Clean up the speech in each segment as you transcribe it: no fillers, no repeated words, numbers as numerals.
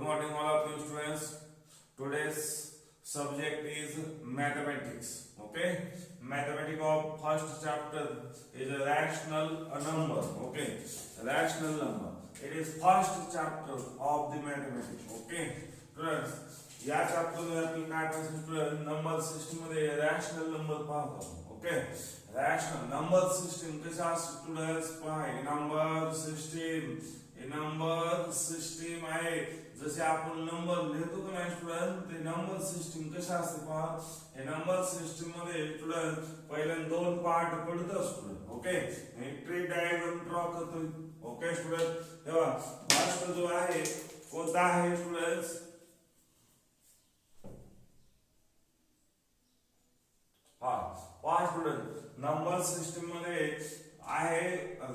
morning all of you students. Today's subject is mathematics. Okay, mathematics of first chapter is a rational number. Okay, rational number. It is first chapter of the mathematics. Okay, students, या chapter मध्ये आपण काय पाहिजे student number system मध्ये rational number पाहतो. Okay, rational number system कशा students पहा. Number system आहे. जसे आपण नंबर लिहितो का नाही स्टुडंट, ते नंबर सिस्टम कशा असते पहा. हे नंबर सिस्टम मध्ये स्टुडंट पहिल्या दोन पार्ट पडतात student. Okay, tree diagram draw करतो. ओके स्टुडंट, तेव्हा फर्स्ट जो आहे कोणता आहे स्टुडंट्स, स्टुडंट नंबर सिस्टम मध्ये आहे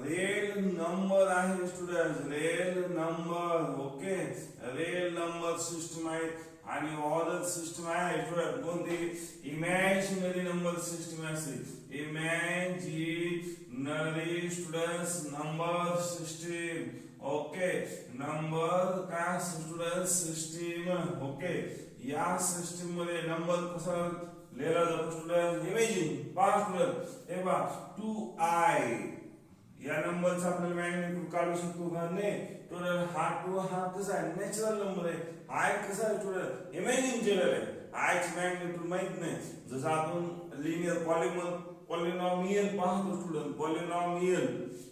रियल नंबर आहे student, real number. Okay, real number system आहे आणि ऑर्डर सिस्टम आहे स्टुडंट कोणती, इमॅजिनरी नंबर सिस्टम असते. Imaginary students number system. Okay, number काय स्टुडंट सिस्टम. ओके, या सिस्टम मध्ये नंबर कसा लिहिला जातो स्टुडंट, इमेजिन पहा स्टुडंट. हे पहा 2i या नंबरचा आपण मॅग्निट्यूड काढू शकतो का नाही स्टुडंट. हा 2 हा कसा आहे, नॅचरल नंबर आहे. i कसा आहे स्टुडंट, इमेजिन केलेला आहे. i ची मॅग्निट्यूड माहित नाही. जसं आपण लिनियर पॉलिनॉमियल पाहतो स्टुडंट, पॉलिनॉमियल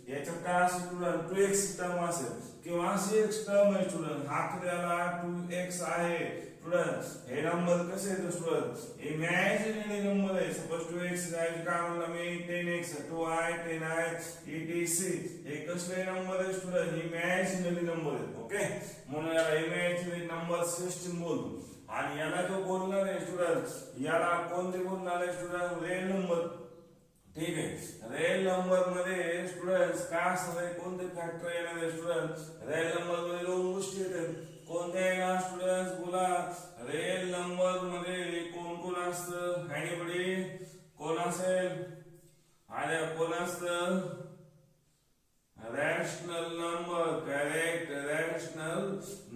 याच्यात काय असेल स्टुडंट 2x टर्म असेल किंवा अशी एक टर्म आहे स्टुडंट, हा त्याला 2x आहे स्टुडंट. हे नंबर कसे आहेत स्टुडंट, इमॅजिनरी नंबर आहे. सपोज 2x आहे काय म्हणला मी 10x 2i 10i etc. हे कसले नंबर आहे स्टुडंट, इमॅजिनरी नंबर आहेत. ओके, म्हणून याला इमॅजिनरी नंबर सिस्टम बोलतो. आणि याला जो बोलणार आहे स्टुडंट, याला कोणते बोलणार आहे स्टुडंट, रियल नंबर. ठीक आहे, रियल नंबर मध्ये स्टुडंट्स काय असणार आहे, कोणते फॅक्टर येणार आहे स्टुडंट. रियल नंबर मध्ये दोन गोष्टी येतात. कोणत्या येणार स्टुडंट्स बोला, रियल नंबर मध्ये कोण कोण असतं, एनीबडी कोण असेल, अरे कोण असतं, rational number. Correct, rational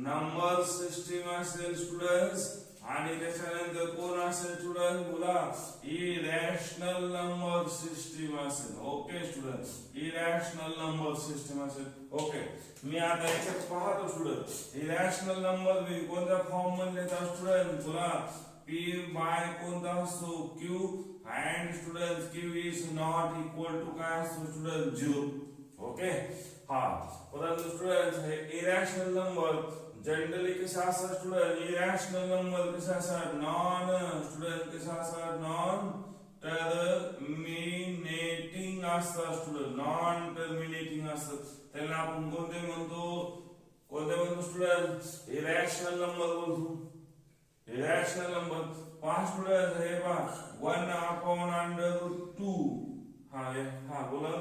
number system असेल स्टुडंट्स. आणि त्याच्यानंतर कोण असेल स्टुडंट बोला, इरॅशनल नंबर सिस्टम असेल. Okay student, irrational number system असेल. ओके, मी आता याच्यात पाहतो स्टुडंट, इरॅशनल नंबर मी कोणत्या फॉर्म मध्ये लिहितात स्टुडंट बोला, p बाय कोणता असतो, q. And student q is not equal to काय असतो स्टुडंट 0. ओके, हा परंतु स्टुडंट हे इरॅशनल नंबर जनरली कशा असतात स्टुडंट, इरॅशनल नंबर कशा असतात, नॉन स्टुडंट कशा असतात, नॉन टर्मिनेटिंग असतात स्टुडंट, नॉन टर्मिनेटिंग असतात. त्याला आपण कोणते म्हणतो स्टुडंट, इरॅशनल नंबर बोलतो. इरॅशनल नंबर पहा स्टुडंट, हे पहा 1/√2. हा बोला.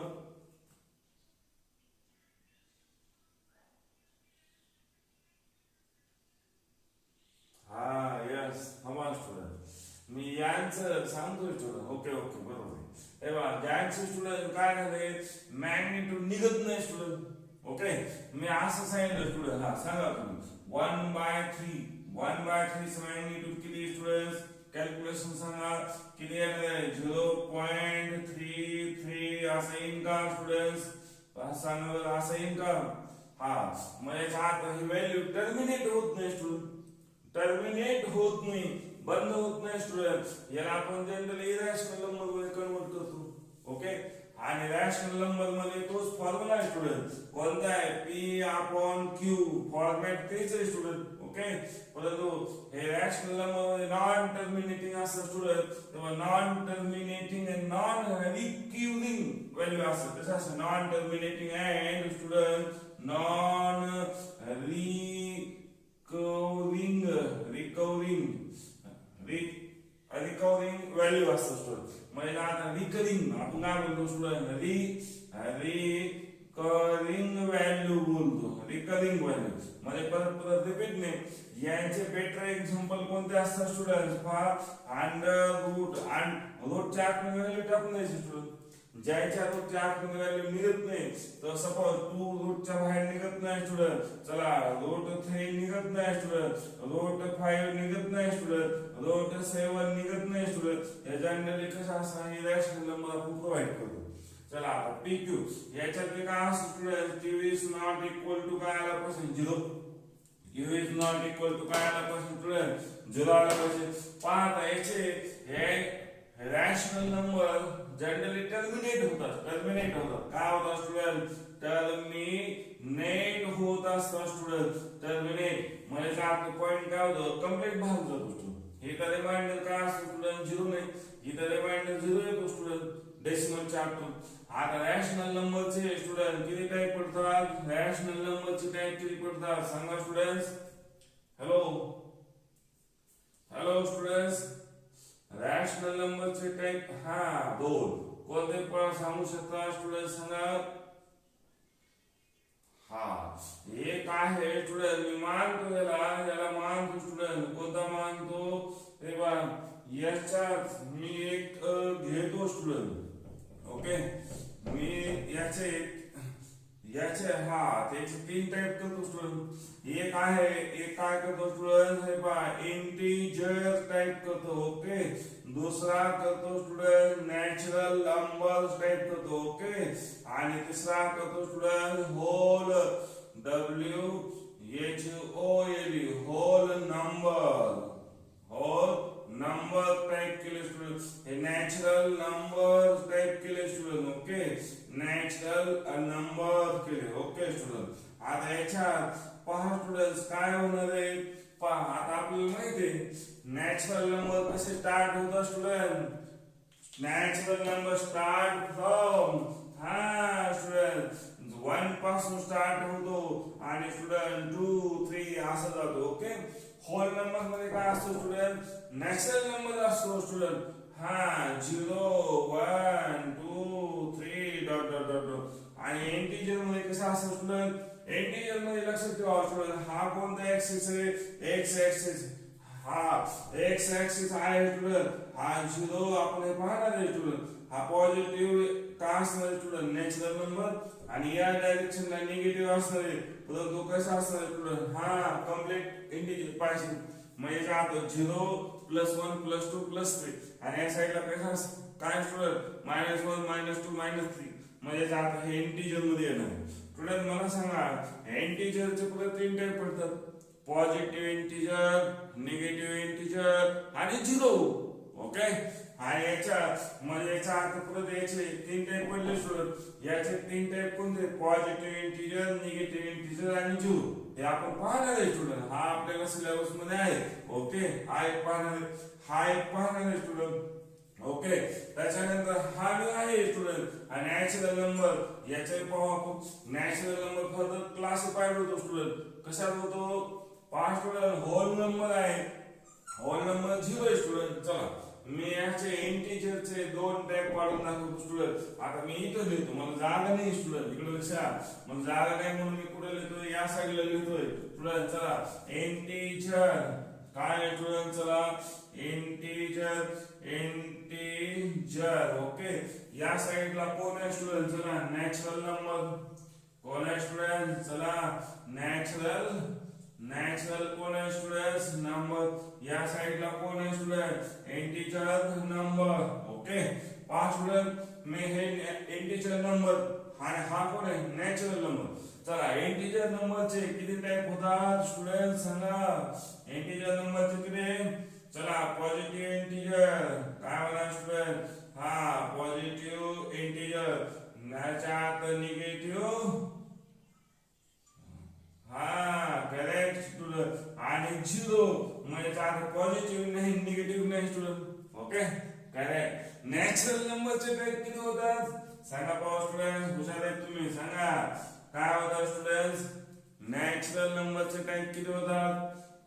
मी यांचं सांगतोय स्टुडंट. ओके ओके बरोबर आहे. हे बघा यांचे स्टुडंट काय झाले, मॅग्निट्यूड निघत नाही स्टुडंट. ओके, मी असं सांगितलं स्टुडंट. हा सांगा तुम्ही 1/3 चं मॅग्निट्यूड किती स्टुडंट, कॅल्क्युलेशन सांगा किती येणार, 0.33 असं येईल का स्टुडंट, सांगा बरं असं येईल का. हा मग याच्या आत ही व्हॅल्यू टर्मिनेट होत नाही स्टुडंट, टर्मिनेट होत नाही, बंद होत नाही स्टुडंट. याला आपण जनरली इरॅशनल नंबर मध्ये कन्वर्ट करतो. ओके, आणि रॅशनल नंबर मध्ये तोच फॉर्म्युला आहे स्टुडंट. कोणता आहे, p/q. फॉर्मॅट तेच आहे स्टुडंट. ओके, परंतु हे रॅशनल नंबर मध्ये नॉन टर्मिनेटिंग असतं स्टुडंट. तेव्हा नॉन टर्मिनेटिंग आणि नॉन रिकरिंग व्हॅल्यू असतात. कसं असतं, non terminating and student non recovering value असतात स्टुडंट. म्हणजे आता रिकरिंग आपण काय बोलतो स्टुडंट, रिकरिंग व्हॅल्यू बोलतो. रिकरिंग व्हॅल्यू म्हणजे परत रिपीट नाही. यांचे बेटर एक्झाम्पल कोणते असतात स्टुडंट, पहा अंडर रूट. रूटच्या आत व्हॅल्यू टाकून द्यायची स्टुडंट. ज्याच्या रूटच्या आतमध्ये व्हॅल्यू निघत नाही, तर सपोज 2 रूटच्या बाहेर निघत नाही स्टुडंट, चला √3 निघत नाही स्टुडंट, √5 निघत नाही स्टुडंट, √7 निघत नाही स्टुडंट, या जनरली कसा असा हे रॅशनल नंबर आपण प्रोव्हाइड करतो. चला आता PQ याच्यात काय असतं student, Q is not equal to काय आला पाहिजे 0, Q is not equal to काय आला पाहिजे स्टुडंट 0 आला पाहिजे. पाहता याचे हे रॅशनल नंबर जनरली टर्मिनेट होतात काय होतात स्टुडंट, टर्मिनेट होत असतात स्टुडंट, टर्मिनेट म्हणजे काय पॉइंट काय होतं कंप्लीट भाग जातो. हे तर रिमाइंडर काय असतो स्टुडंट 0 नाही, इथं रिमाइंडर 0 येतो स्टुडंट डेसिमलच्या आतून. आता रॅशनल नंबरचे स्टुडंट किती टाइप पडतात, रॅशनल नंबरचे टाइप किती पडतात सांगा students. Hello hello students, rational नंबरचे टाइप दोन कोणते पण सांगू शकता स्टुडंट सांगा. एक आहे स्टुडंट मी मानतो याला मानतो स्टुडंट, कोणता मानतो हे बघा याच्यात मी एक घेतो स्टुडंट. ओके मी याचे त्याचे 3 टाइप करतो स्टुडंट. एक काय करतो स्टुडंट हे पहा इंटिजर टाइप करतो. ओके दुसरा करतो स्टुडंट नॅचरल नंबर्स टाइप करतो. ओके आणि तिसरा करतो student whole WHOLE whole number type केले स्टुडंट. हे नॅचरल नंबर टाइप केले स्टुडंट. ओके नॅचरल नंबर केले. ओके स्टुडंट आता याच्यात पहा स्टुडंट्स काय होणार आहे पहा. आता आपल्याला माहिती आहे नॅचरल नंबर कसे स्टार्ट होतात student, natural number start from student 1 पासून स्टार्ट होतो आणि स्टुडंट 2 3 असं जातो. ओके होल नंबर मध्ये काय असतो स्टुडंट, नॅचरल नंबर असतो स्टुडंट 0 1 2 3 डॉट डॉट डॉट. आणि इंटिजर मध्ये कसं असतं स्टुडंट, इंटिजर मध्ये लक्षात ठेवा स्टुडंट हा कोणता ऍक्सिस आहे, एक्स ऍक्सिस. एक्स ऍक्सिस आहे स्टुडंट, 0 आपण हे पाहणार आहे स्टुडंट. हा पॉझिटिव्ह काय असणार स्टुडंट नॅचरल नंबर, आणि या डायरेक्शनला निगेटिव्ह असणार आहे. परंतु कसं असणार स्टुडंट कम्प्लीट इंटिजर पाहिजे म्हणजे काय होतं 0 +1 +2 +3. आणि या साईडला कसं काय स्टुडंट -1 -2 -3 म्हणजे आता हे इंटिजर मध्ये येणार. स्टुडंट मला सांगा इंटिजरचे पुढे 3 टाइप पडतात, पॉझिटिव्ह इंटिजर, निगेटिव्ह इंटिजर आणि 0. ओके आणि याच्या अर्थ पुढे याचे 3 टाइप पडले स्टुडंट. याचे 3 टाइप कोणते, पॉझिटिव्ह इंटिजर, निगेटिव्ह इंटिजर आणि 0. हे आपण पाहणार आहे स्टुडंट, हा आपल्याला सिलेबस मध्ये आहे. ओके हा एक पाहणार आहे स्टुडंट. ओके त्याच्यानंतर हा जो आहे स्टुडंट हा नॅचरल नंबर. याचे पाहू आपण नॅचरल नंबर फर्दर क्लासिफाईड होतो स्टुडंट. कशात होतो पहा स्टुडंट, होल नंबर आहे, होल नंबर 0 आहे स्टुडंट. चला मी याचे इंटिजरचे 2 टाइप पाडून दाखवतो स्टुडंट. आता मी इथं लिहितो, मला जागा नाही स्टुडंट, इकडे लक्षा मला जागा नाही म्हणून मी कुठे लिहितोय या साईडला लिहितोय स्टुडंट. चला इंटिजर काय स्टुडंट, चला इंटिजर. ओके या साईडला कोण आहे स्टुडंट, चला नॅचरल नंबर. कोण आहे स्टुडंट, चला नॅचरल कोण आहे स्टुडंट नंबर. या साईडला कोण आहे स्टुडंट इंटिजर नंबर. ओके पहा स्टुडंट मी हे इंटिजर नंबर आणि हा कोण आहे नॅचरल नंबर. चला इंटिजर नंबरचे किती टाइप होतात स्टुडंट सांगा. इंटिजर नंबरचे किती, चला पॉझिटिव्ह इंटिजर काय होणार स्टुडंट, पॉझिटिव्ह इंटिजर. याच्यात निगेटिव्ह करेक्ट स्टुडंट. आणि 0 म्हणजे काय पॉझिटिव्ह नाही निगेटिव्ह नाही स्टुडंट. Okay correct. नॅचरल नंबरचे टाइप किती होतात सांगा पाहा स्टुडंट, हुशार आहेत तुम्ही सांगा काय होतात स्टुडंट्स. नॅचरल नंबरचे टाइप किती होतात,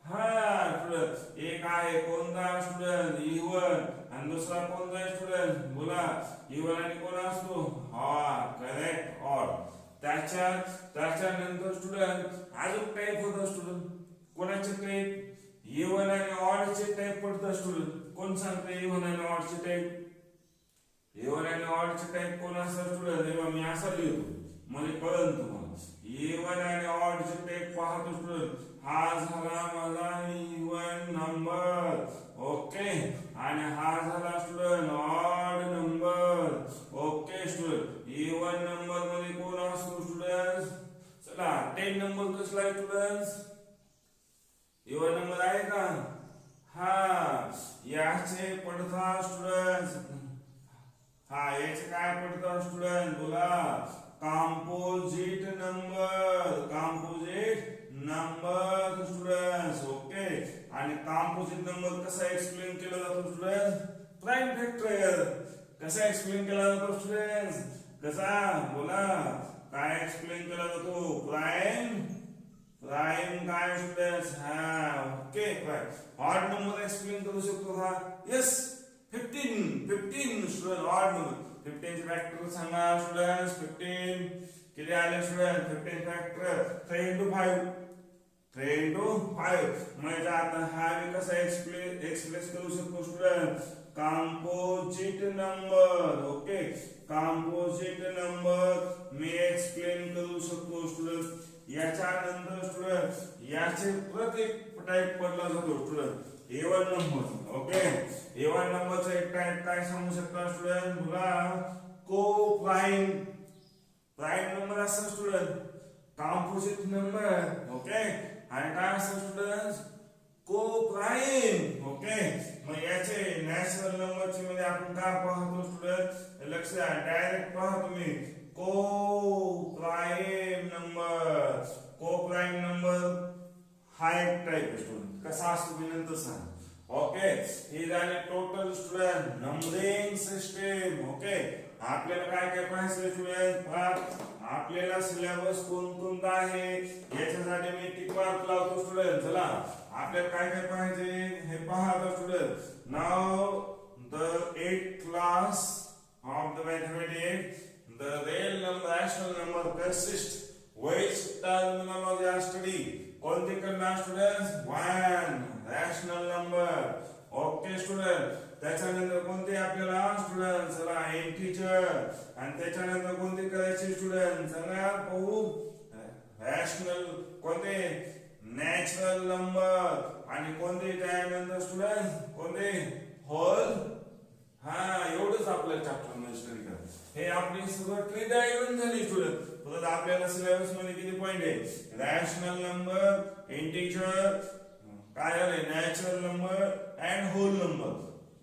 स्टुडंट एक आहे कोणता स्टुडंट इवन, आणि दुसरा कोणता आहे स्टुडंट बोला इवन, आणि कोण असतो करेक्ट ऑड. त्याच्यानंतर स्टुडंट अजून टाइप होता स्टुडंट, कोणाचे टाइप इवन आणि ऑड चे टाइप पडतात स्टुडंट. कोण सांगते इवन आणि ऑड चे टाइप, इवन आणि ऑडचे टाईप कोण असतात स्टुडंट? तेव्हा मी असं लिहितो म्हणजे कळलं तुम्हाला. इवन आणि ऑडचे टाईप पाहतो स्टुडंट. हा झाला माझा इवन नंबर. ओके. आणि हा झाला student odd number. Okay student. Even number मध्ये कोण असतो स्टुडंट? चला 10 नंबर कसला आहे स्टुडंट? इवन नंबर आहे का? हा याचे पडतात स्टुडंट. हा याचे काय पडतात स्टुडंट? बोला. Composite number. Composite number students. Okay. आणि कंपोजिट नंबर कसा एक्सप्लेन केला जातो स्टुडंट? Prime factor. कसा एक्सप्लेन केला जातो स्टुडंट्स? कसा? बोला. काय एक्सप्लेन केला जातो? प्राइम. प्राइम काय स्टुडंट्स? हा okay. Prime odd number explain करू शकतो का? यस. 15 student odd number. 15 चे फॅक्टर सांगा स्टुडंट्स. 15 किती आले स्टुडंट? 15 factor 3 into 5. 3 into 5 म्हणजे आता हा मी कसा एक्सप्रेस करू शकतो student? Composite number. Okay. Composite number मी एक्सप्लेन करू शकतो स्टुडंट. याच्यानंतर स्टुडंट याचे प्रत्येक टाइप पडला जातो student. Even number. Okay. Even नंबरचा एक टाइप काय सांगू शकता स्टुडंट? बोला. को प्राइम. प्राइम नंबर असतो स्टुडंट. Composite number. ओके. आणि काय असतो स्टुडंट? को प्राइम. ओके. मग याचे नॅचरल नंबरचे मध्ये आपण काय पाहतो स्टुडंट? लक्ष द्या. डायरेक्ट पहा तुम्ही. को प्राइम नंबर. को प्राइम नंबर हा एक टाइप स्टुडंट. कसा असतो मी नंतर सांग. ओके. हे झाले total student numbering system. Okay. आपल्याला काय काय पाहिजे स्टुडंट? आपल्याला सिलेबस कोणकोणता आहे याच्यासाठी मी टिक मार्क लावतो स्टुडंट. चला आपल्याला काय काय पाहिजे हे पहा student. Now the 8th class of the mathematics. The real number rational number consists which terminology are studied? कोणते करणार students? 1 rational number. Okay student. त्याच्यानंतर कोणते आपल्याला स्टुडंट? चला इंटिजर. आणि त्याच्यानंतर कोणते करायचे स्टुडंट? चला पाहू. रॅशनल. कोणते? Natural number. आणि कोणते त्यानंतर स्टुडंट? कोणते? होल. हा एवढंच आपल्या चॅप्टर मध्ये स्टडी करा. हे आपली सगळं ट्री डायग्राम झाली स्टुडंट. परत आपल्याला सिलेबस मध्ये किती पॉइंट आहे? रॅशनल नंबर, इंटिजर, काय झाले? Natural number and whole number.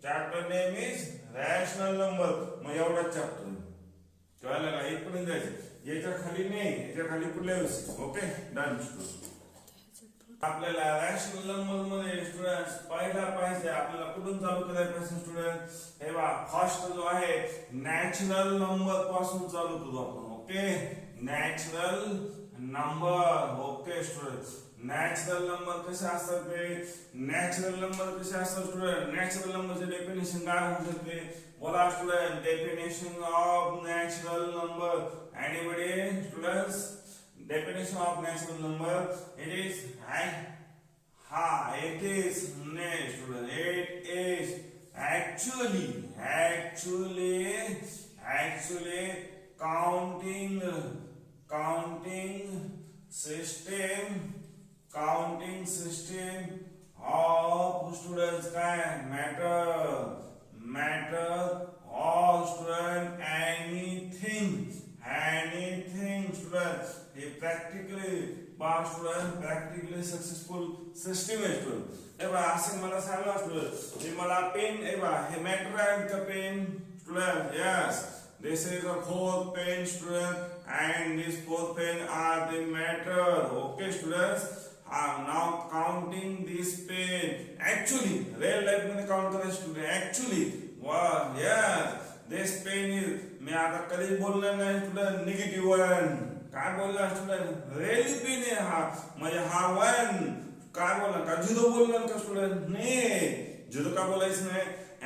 Chapter name is rational number. मग एवढाच चॅप्टर कळलं का? इथपर्यंत जायचं. याच्या खाली नाही, याच्या खाली पुढल्या वर्षी. Okay done student. आपल्याला रॅशनल नंबर मध्ये स्टुडंट्स पहिला पाहिजे आपल्याला कुठून चालू करायला पाहिजे स्टुडंट? हे बघा फर्स्ट जो आहे नॅचरल नंबर पासून चालू करू आपण. Okay. Natural number. Okay student. Natural number कसे असतात ते? नॅचरल नंबर कसे असतात स्टुडंट? नॅचरल नंबरचे डेफिनेशन काय होऊ शकते? बोला student. Definition of natural number. Anybody students? Definition of natural number. It is it is student. It is actually counting system of students can matter or student anything students. हे practically successful system आहे student. हे बघा असं मला सांगा student. हे मला pen हे बघा हे मॅटर आहे का pen student? Yes. This is a fourth pen student and this fourth pen are the matter. Okay students. नाव counting this pen. Actually real life मध्ये काउंट करायचं student. Actually yes this pen is. मी आता कधी बोलणार नाही student negative 1. काय बोलला स्टुडंट? रिअली पेन आहे हा. म्हणजे हा 1 काय बोलला का? 0 बोलणार का स्टुडंट? नाही. 0 का बोलायचं नाही?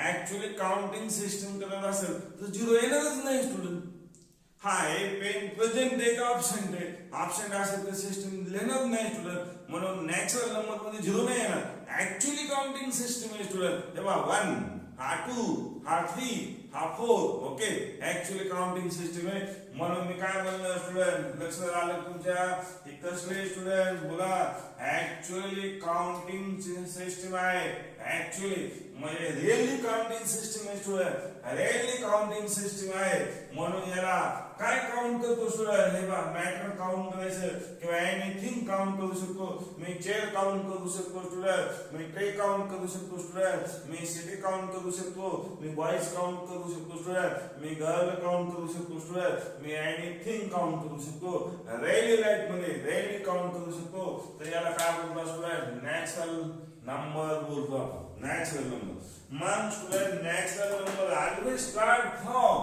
ऍक्च्युअली काउंटिंग सिस्टम करत असेल तर 0 येणारच नाही स्टुडंट. हा हे पेन प्रेझेंट आहे का ऑप्शंट आहे? ऑप्शंट असेल तर सिस्टम लिहिणार नाही स्टुडंट. म्हणून नॅचरल नंबर मध्ये 0 नाही येणार. ऍक्च्युअली काउंटिंग सिस्टम आहे स्टुडंट. तेव्हा 1 हा 2, हा 3, हा 4. ओके, ऍक्च्युअली काउंटिंग सिस्टीम आहे. म्हणून मी काय म्हणलं स्टुडंट, लक्ष आलं तुमच्या? हे कसले स्टुडंट बोला, ऍक्च्युअली काउंटिंग सिस्टीम आहे. ऍक्च्युअली म्हणजे रिअली काउंटिंग सिस्टीम आहे स्टुडंट, रिअली काउंटिंग सिस्टीम आहे. म्हणून याला काय काउंट करतो स्टुडंट? हे बघा, मॅटर काउंट करायचं किंवा एनीथिंग काउंट करू शकतो. मी चेअर काउंट करू शकतो स्टुडंट, मी ट्रे काउंट करू शकतो स्टुडंट, मी सिटी काउंट करू शकतो, मी बॉयज काउंट करू शकतो स्टुडंट, मी गर्ल काउंट करू शकतो स्टुडंट, मी एनीथिंग काउंट करू शकतो. रेली लाईफ मध्ये रेली काउंट करू शकतो. तर याला काय बोलतो स्टुडंट? नॅचरल नंबर बोलतो आपण, नॅचरल नंबर. मग student natural number always start from,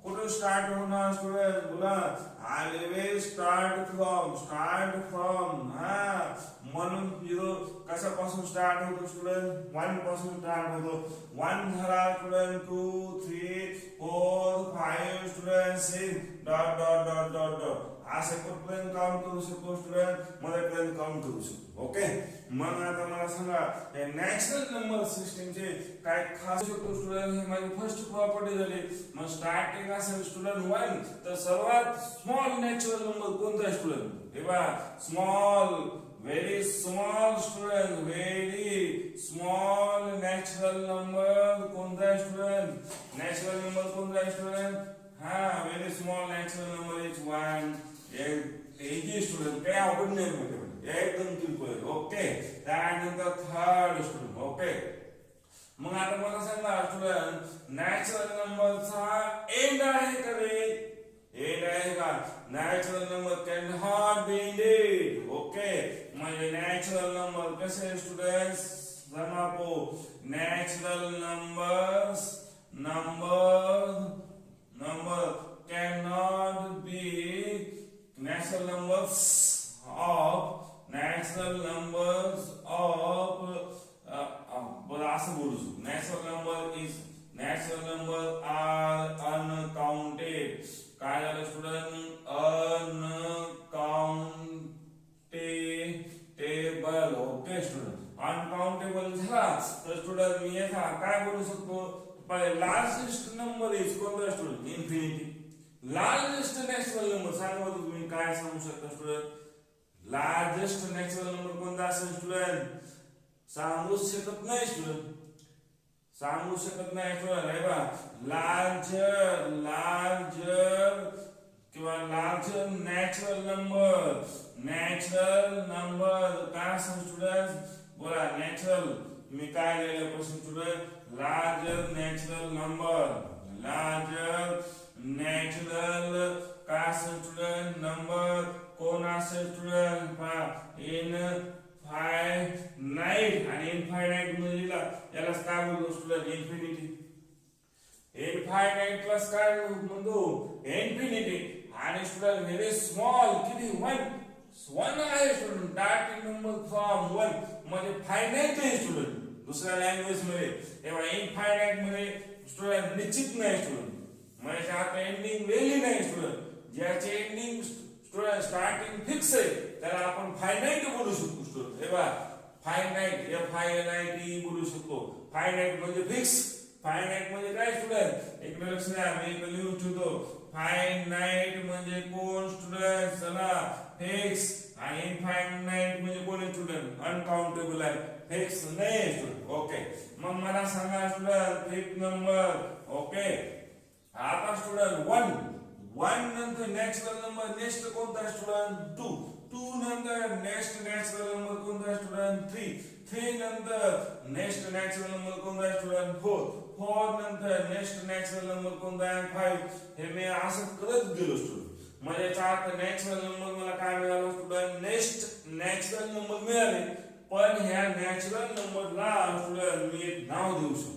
कुठे स्टार्ट होणार स्टुडंट? बोला, ऑलवेज स्टार्ट फ्रॉम. हा, म्हणून 0 कशापासून स्टार्ट होतो स्टुडंट? 1 पासून स्टार्ट होतो. 1 झाला student, 2, 3, 4, 5 student, 6 dot dot dot dot dot असे कुठपर्यंत काउंट करू शकतो स्टुडंट? मध्येपर्यंत काउंट करू शकतो. ओके, मग आता मला सांगा या नॅचरल नंबर सिस्टीमचे काय खास शकतो स्टुडंट? हे माझी फर्स्ट प्रॉपर्टी झाली. मग स्टार्टिंग असेल स्टुडंट 1, तर सर्वात स्मॉल नॅचरल नंबर कोणता आहे स्टुडंट? हे बघा, small, very small student, very small natural number कोणता आहे स्टुडंट? नॅचरल नंबर कोणता आहे स्टुडंट? हा, very small natural number is 1. Easy student, काही अवघड नाही मध्ये, एकदम सिंपल. ओके, त्यानंतर थर्ड स्टुडंट. ओके, मग आता मला सांगा स्टुडंट, नॅचरल नंबरचा एंड आहे का रे? एंड आहे का? Natural number can not be ended. Okay, म्हणजे नॅचरल नंबर कसे स्टुडंट्स? जमापो, natural numbers number cannot be natural numbers of but असं बोलू शकतो. natural number are uncounted. काय झालं student? Uncountable. Okay student, uncountable झाला तर स्टुडंट मी याचा काय बोलू शकतो? लार्जेस्ट नंबर इज कोणता student? Infinity. Largest natural number सांगा बरं तुम्ही, काय सांगू शकता स्टुडंट? लार्जेस्ट नॅचरल नंबर कोणता असेल स्टुडंट? सांगू शकत नाही स्टुडंट, सांगू शकत नाही स्टुडंट. हे बघा, लार्जर किंवा लार्जर नॅचरल नंबर काय असेल स्टुडंट? बोला, नॅचरल. मी काय लिहिलं प्रश्न स्टुडंट? लार्जर नॅचरल नंबर काय असेल स्टुडंट? नंबर कोण असेल स्टुडंट? इनफायनाइट. आणि इनफायनाइट मध्ये याला काय बोलतो स्टुडंट? इन्फिनिटी. इनफायनाइट प्लस काय म्हणतो? इन्फिनिटी. आणि स्टुडंट व्हेरी स्मॉल किती? 1 आहे स्टुडंट. स्टार्टिंग नंबर फ्रॉम 1 म्हणजे फायनाइट आहे स्टुडंट दुसऱ्या लँग्वेज मध्ये. तेव्हा इनफायनाइट मध्ये स्टुडंट निश्चित नाही स्टुडंट, म्हणजे आता एंडिंग व्हेली नाही स्टुडंट. ज्याचे एंडिंग स्टुडंट स्टार्टिंग फिक्स आहे त्याला आपण फायनाइट बोलू शकतो स्टुडंट. हे बघा, फायनाइट, FINIT बोलू शकतो. फायनाइट म्हणजे फिक्स. फायनाइट म्हणजे काय स्टुडंट? इकडे लक्ष द्या, मी इकडे लिहून ठेवतो. फायनाइट म्हणजे कोण स्टुडंट? चला, फिक्स. आणि इनफायनाइट म्हणजे कोण स्टुडंट? अनकाउंटेबल आहे, फिक्स नाही स्टुडंट. ओके, मग मला सांगा स्टुडंट फिफ्थ नंबर. ओके, आता स्टुडंट 1 नंतर नॅचरल नंबर नेक्स्ट कोणता स्टुडंट? 2 नंतर नेक्स्ट नॅचरल नंबर कोणता स्टुडंट? 3 नंतर नेक्स्ट नॅचरल नंबर कोणता स्टुडंट? 4 नंतर नेक्स्ट नॅचरल नंबर कोणता? 5. हे मी असं करत गेलो स्टुडंट. म्हणजे चार नॅचरल नंबर मला काय मिळालं स्टुडंट? नेक्स्ट नॅचरल नंबर मिळाले. पण ह्या नॅचरल नंबरला स्टुडंट मी एक नाव देऊ शकतो.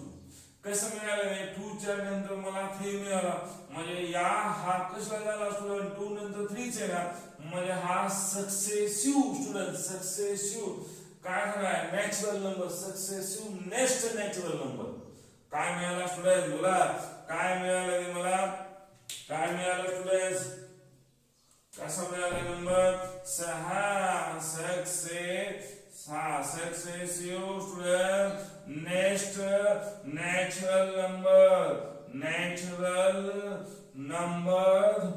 कसं मिळालं? 2 च्या नंतर मला 3 मिळाला, म्हणजे या हा कसला झाला स्टुडंट? 2 नंतर 3 चे ना, म्हणजे हा सक्सेसिव्ह स्टुडंट, सक्सेसिव्ह काय झाला? Natural number, successive next natural number. काय मिळाला स्टुडंट? बोला, काय मिळालं मला? काय मिळालं स्टुडंट? कसा मिळाला number? 6. successive student. Next, natural number. Natural number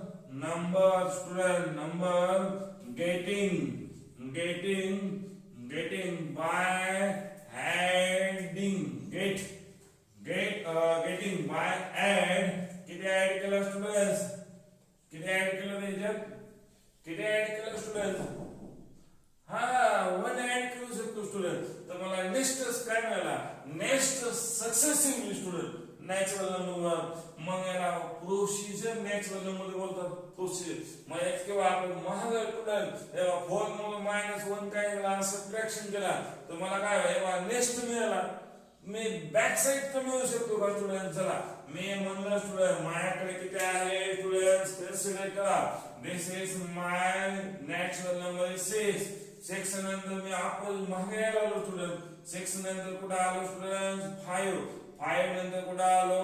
student. Number getting by adding. Getting by add. किती ऍड केलं स्टुडंट्स? किती ऍड केलं त्याच्यात? किती ऍड केलं स्टुडंट? वन ऍड करू शकतो स्टुडंट. तर मला नेक्स्ट काय मिळाला? Next successively student natural number. मग याला प्रोसिजर नॅचरल नंबर बोलतात. प्रोसिजर मग एक किंवा आपण महागड स्टुडंट तेव्हा 4 मग -1 काय केला? सबट्रॅक्शन केला तर मला काय व्हायला? नेक्स्ट मिळाला. मी बॅक साइड तर मिळू शकतो का स्टुडंट? चला मी म्हणलं स्टुडंट माझ्याकडे किती आहे स्टुडंट्स? कन्सिडर करा. This is my natural number is 6. 6 नंतर मी आपण मागे आलो स्टुडंट. 6 नंतर कुठे आलो स्टुडंट? 5. 5 नंतर कुठे आलो?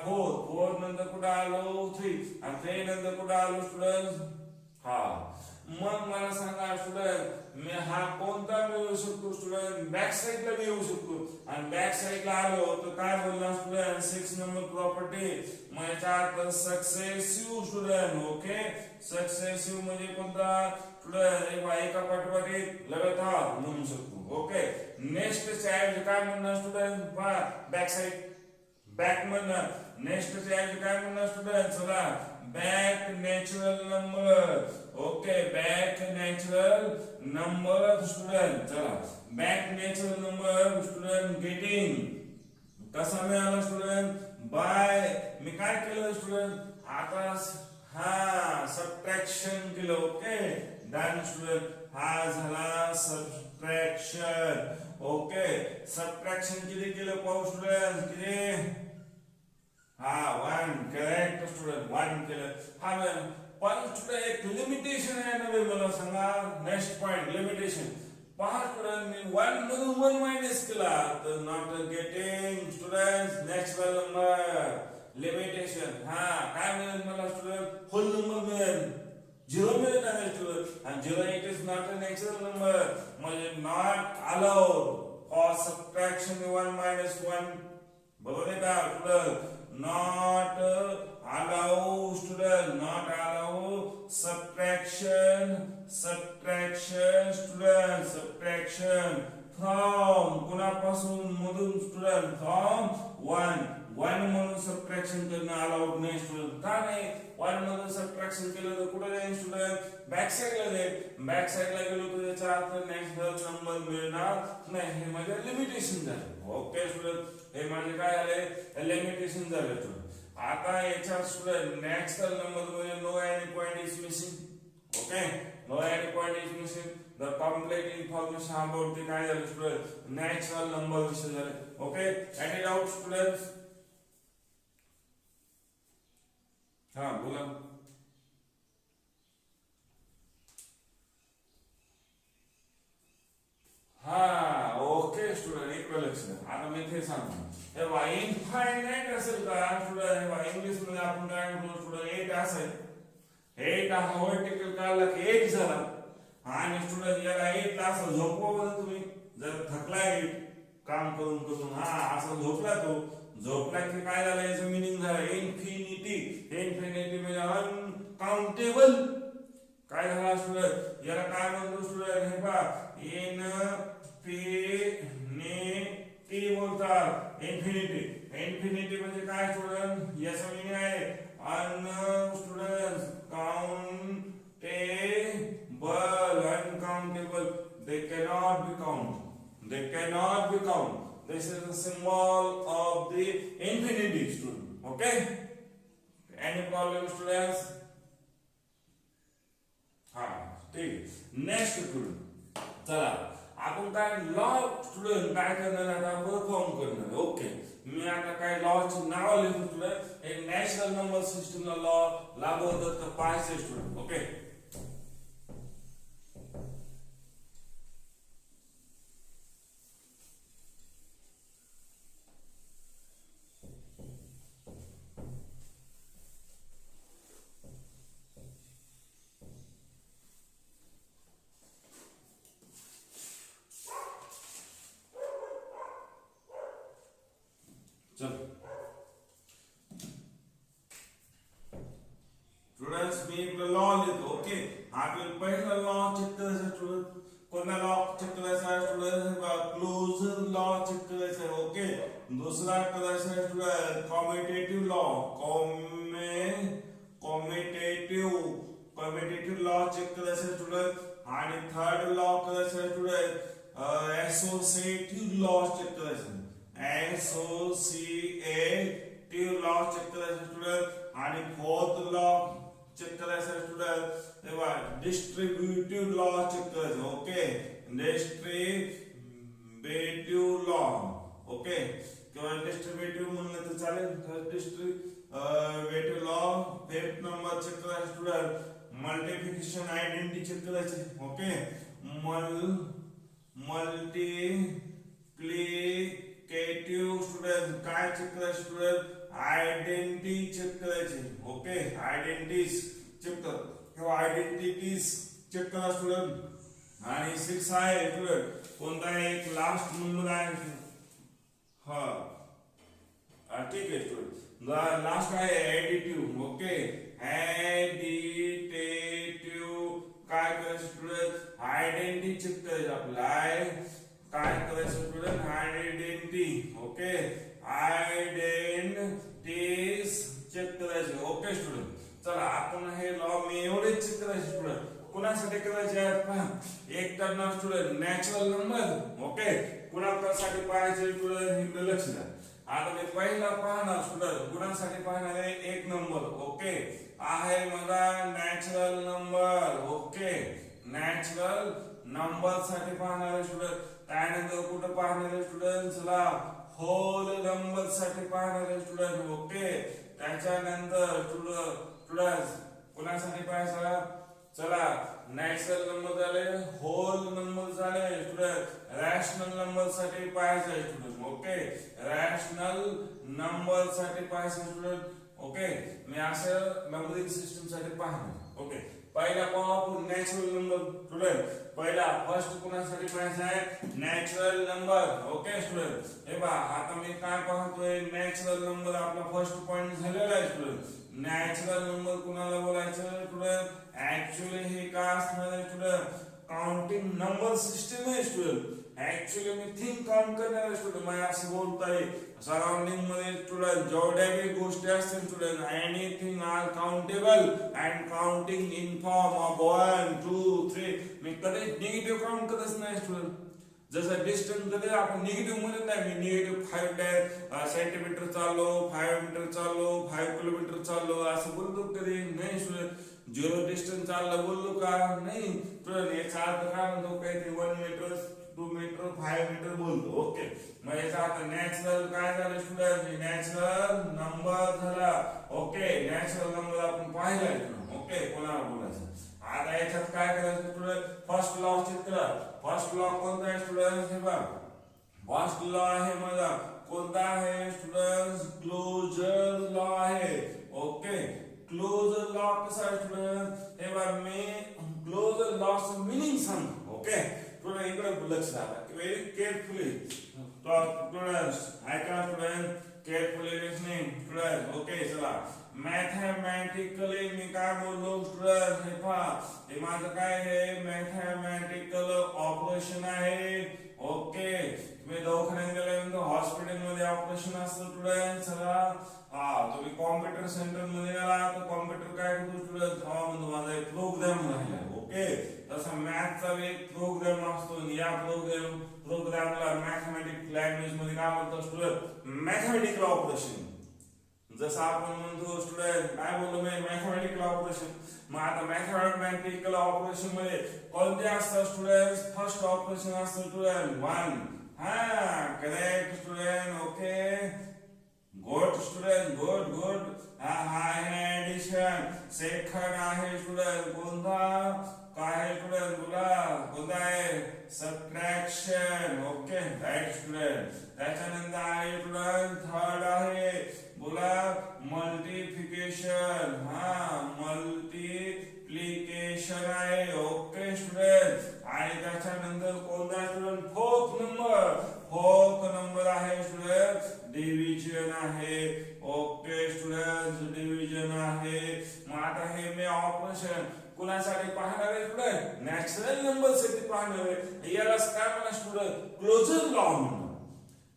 4. 4 नंतर कुठे आलो? 3. आणि 3 नंतर कुठे आलो स्टुडंट? मग मला सांगा स्टुडंट मी हा कोणता मिळवू शकतो स्टुडंट? बॅक साइडला मिळवू शकतो. आणि बॅक साइडला आलो तर काय बोलला स्टुडंट? 6 number property. मग याच्यात सक्सेसिव्ह स्टुडंट. ओके सक्सेसिव्ह म्हणजे कोणता स्टुडंट? एका पाठोपाठ एक लगातार म्हणू शकतो. ओके नेक्स्ट च्या काय म्हणणार स्टुडंट? बॅक साइड बॅक म्हणणार. नेक्स्ट च्या काय म्हणणार स्टुडंट? चला back natural number. Okay back natural number student. चला back natural number student getting कसा मिळाला स्टुडंट? बाय मी काय केलं स्टुडंट? आता सबट्रॅक्शन केलं. Okay done student. हा झाला सबट्रॅक्शन. ओके सबट्रॅक्शन किती केलं पाहू स्टुडंट? किती? 1 करेक्ट स्टुडंट 1 केलं. पण स्टुडंट एक लिमिटेशन आहे ना मला सांगा. Next point limitation. पहा स्टुडंट मी 1 मधून 1 मायनस केला तर not getting student natural number. Limitation काय मिळेल मला स्टुडंट? होल नंबर मिळेल. 0 मिळेल ना स्टुडंट. आणि 0 it is not a natural number. म्हणजे नॉट अलाउड फॉर सबट्रॅक्शन 1 - 1. बरोबर आहे का student? not allow student not allow subtraction student subtraction from कुणापासून मधून स्टुडंट? फ्रॉम 1 म्हणून सबट्रॅक्शन करणं अलाउड नाही स्टुडंट. का नाही? 1 मधून सबट्रॅक्शन केलं तर कुठे जाईल स्टुडंट? बॅक साइडला जाईल. बॅक साइडला गेलो तर याचा अर्थ नॅचरल नंबर मिळणार नाही. हे माझे लिमिटेशन झाले. ओके स्टुडंट हे माझे काय झाले? लिमिटेशन झाले स्टुडंट. आता याच्या स्टुडंट नॅचरल नंबर मध्ये no any point is missing. Okay no any point is missing. The complete information about the काय झालं स्टुडंट? नॅचरल नंबर विषय झाले. Okay any doubt students? बोला. ओके स्टुडंट एक लक्ष द्या. आता मी ते सांगतो. तेव्हा इनफायनाइट असेल का स्टुडंट? इंग्लिश मध्ये आपण काय म्हणतो स्टुडंट? 8 असेल. 8 हा वर्टिकल काढला की 8 झाला. आणि स्टुडंट याला 8 ला असं झोपवा तुम्ही. जर थकला 8 काम करून असं झोपला तो. झोपला की काय झालं? याचं मिनिंग झालं इन्फिनिटी. इन्फिनिटी म्हणजे अनकाउंटेबल. काय झाला स्टुडंट? याला काय म्हणतो स्टुडंट? हे पहा इन्फिनिटी बोलतात. इन्फिनिटी म्हणजे काय स्टुडंट? याचं मिनिंग आहे student uncountable. They cannot be count. This is the symbol of the infinity student. Okay? Any problem students? ठीक. नेक्स्ट स्टुडंट चला आपण काय लॉ स्टुडंट काय करणार आता? परफॉर्म करणार. ओके मी आता काय लॉची नाव लिहितो स्टुडंट. एक नॅचरल नंबर सिस्टमला लॉ लागू होतात तर पाहायचे स्टुडंट. ओके चल स्टुडंट्स मी इकडे लॉ लिहितो. ओके आपल्याला पहिला लॉ चेक करायचा स्टुडंट. कोणता लॉ चेक करायचा स्टुडंट? क्लोज लॉ चेक करायचा आहे. ओके दुसरा करायचा आहे स्टुडंट कॉम्युटेटिव्ह लॉ. कॉम्युटेटिव्ह लॉ चेक करायचा आहे स्टुडंट. आणि थर्ड लॉ करायचा आहे स्टुडंट असोसिएटिव्ह लॉ चेक करायचा. असोसिएटिव्ह लॉ चेक करायचा स्टुडंट. आणि फोर्थ लॉ चेक करायचा स्टुडंट तेव्हा डिस्ट्रीब्युटिव्ह लॉ चेक करायचा. Okay distributive law. ओके किंवा डिस्ट्रीब्युटिव्ह म्हणलं तर चालेल. Distributive law. Fifth number check करायचा स्टुडंट मल्टिप्लिकेशन आयडेंटिटी चेक करायची. ओके मल्टिप्लिकेटिव्ह स्टुडंट काय चेक करायचे स्टुडंट? आयडेंटिटी चेक करायची. ओके आयडेंटिटीज चेक कर किंवा आयडेंटिटीज चेक करा स्टुडंट. आणि 6 आहे स्टुडंट कोणता एक लास्ट नंबर आहे. हा ठीक आहे स्टुडंट. लास्ट आहे ऍडिटिव्ह. ओके ऍडिटिव्ह काय करायचं स्टुडंट? आयडेंटिटी चेक करायचं आपल्याला. काय करायचं student? Identity. Okay identities check करायचे. ओके स्टुडंट चला आपण हे लॉ मी एवढे चेक करायचे स्टुडंट. कुणासाठी करायचे आहेत पहा. एक करणार स्टुडंट नॅचरल नंबर. ओके कुणासाठी पाहायचे स्टुडंट इकडे लक्ष द्या. आता मी पहिला पाहणार स्टुडंट कुणासाठी पाहणार आहे? एक नंबर. ओके आहे माझा natural number. Okay natural number साठी पाहणार आहे स्टुडंट. त्यानंतर कुठं पाहणार आहे स्टुडंट? चला होल नंबर साठी पाहणार आहे स्टुडंट. ओके त्याच्यानंतर स्टुडंट कुणासाठी पाहायचा? चला नॅचरल नंबर झाले, होल नंबर झाले स्टुडंट. रॅशनल नंबर साठी पाहायचा आहे स्टुडंट. ओके रॅशनल नंबर साठी पाहायचं स्टुडंट. ओके मी असं नंबरिंग सिस्टम साठी पाहणार. ओके पहिला पाहू आपण नॅचरल नंबर स्टुडंट. पहिला फर्स्ट कुणासाठी पाहायचा आहे? Natural number. ओके स्टुडंट हे पहा आता मी काय पाहतोय? नॅचरल नंबर आपला फर्स्ट पॉइंट झालेला आहे स्टुडंट. नॅचरल नंबर कुणाला बोलायचं स्टुडंट? ऍक्च्युअली हे काय असणार आहे स्टुडंट? काउंटिंग नंबर सिस्टम आहे स्टुडंट. ऍक्च्युअली मी थिंग काउंट करणार आहे स्टुडंट. मला असं बोलताय सराउंडिंग मध्ये स्टुडंट जेवढ्या काही गोष्टी असतील student anything are countable and counting in form of 1 2 3. मी कधी निगेटिव्ह काउंट करतच नाही स्टुडंट. जसं डिस्टन्स कधी आपण निगेटिव्ह म्हणत नाही. मी निगेटिव्ह 5 सेंटीमीटर चाललो, 5 मीटर चाललो, 5 किलोमीटर चाललो असं बोलतो कधी नाही स्टुडंट. 0 डिस्टन्स चाललं बोललो का? नाही स्टुडंट. याचा अर्थ काय म्हणतो? काहीतरी 1 मीटर 2 मीटर 5 मीटर बोलतो. ओके मग याचा अर्थ नॅचरल काय झालं स्टुडंट? नॅचरल नंबर झाला. ओके नॅचरल नंबर आपण पाहिलाय. ओके कोणाला बोलायचं? आता याच्यात काय करायचं स्टुडंट? फर्स्ट लॉ चेक करा. फर्स्ट लॉ कोणता आहे स्टुडंट? हे बघा फर्स्ट लॉ आहे माझा कोणता आहे स्टुडंट? क्लोजर लॉ आहे. ओके क्लोजर लॉ कसा आहे स्टुडंट? हे बघा मी क्लोजर लॉचं मीनिंग सांगतो. ओके स्टुडंट इकडे लक्ष द्या व्हेरी केअरफुली. स्टुडंट्स ऐका student carefully listening student. Okay चला मॅथमॅटिकली मी काय बोललो स्टुडंट? हे पहा हे माझं काय आहे? मॅथमॅटिकल ऑपरेशन आहे. ओके तुम्ही दवाखान्यात गेल्यानंतर हॉस्पिटलमध्ये ऑपरेशन असतं स्टुडंट. चला तुम्ही कॉम्प्युटर सेंटर मध्ये गेला तर कॉम्प्युटर काय करतो स्टुडंट? म्हणतो माझा एक प्रोग्राम राहिला. ओके तसा मॅथचा एक प्रोग्राम असतो. या प्रोग्रामला मॅथमॅटिक्स लँग्वेज मध्ये काय म्हणतो स्टुडंट? Mathematical operation. जसं आपण म्हणतो स्टुडंट काय बोललो मी? Mathematical operation. मग आता मॅथमॅटिकल ऑपरेशन मध्ये कोणते असतात स्टुडंट? फर्स्ट ऑपरेशन असतं student 1. Correct student. Okay good student good. आहे ऍडिशन. सेकंड आहे स्टुडंट कोणता? काय आहे स्टुडंट? बोला कोणता आहे? सबट्रॅक्शन. Okay right student. त्याच्यानंतर आहे स्टुडंट थर्ड आहे बोला मल्टिप्लिकेशन. मल्टिप्लिकेशन आहे. Okay student. आणि त्याच्यानंतर कोणता स्टुडंट? फोर्थ नंबर आहे स्टुडंट डिव्हिजन ऑपरेशन कुणासाठी पाहणार आहे स्टुडंट नॅचरल नंबर साठी पाहणार आहे यालाच काय म्हणा स्टुडंट क्लोजर लॉ म्हणतात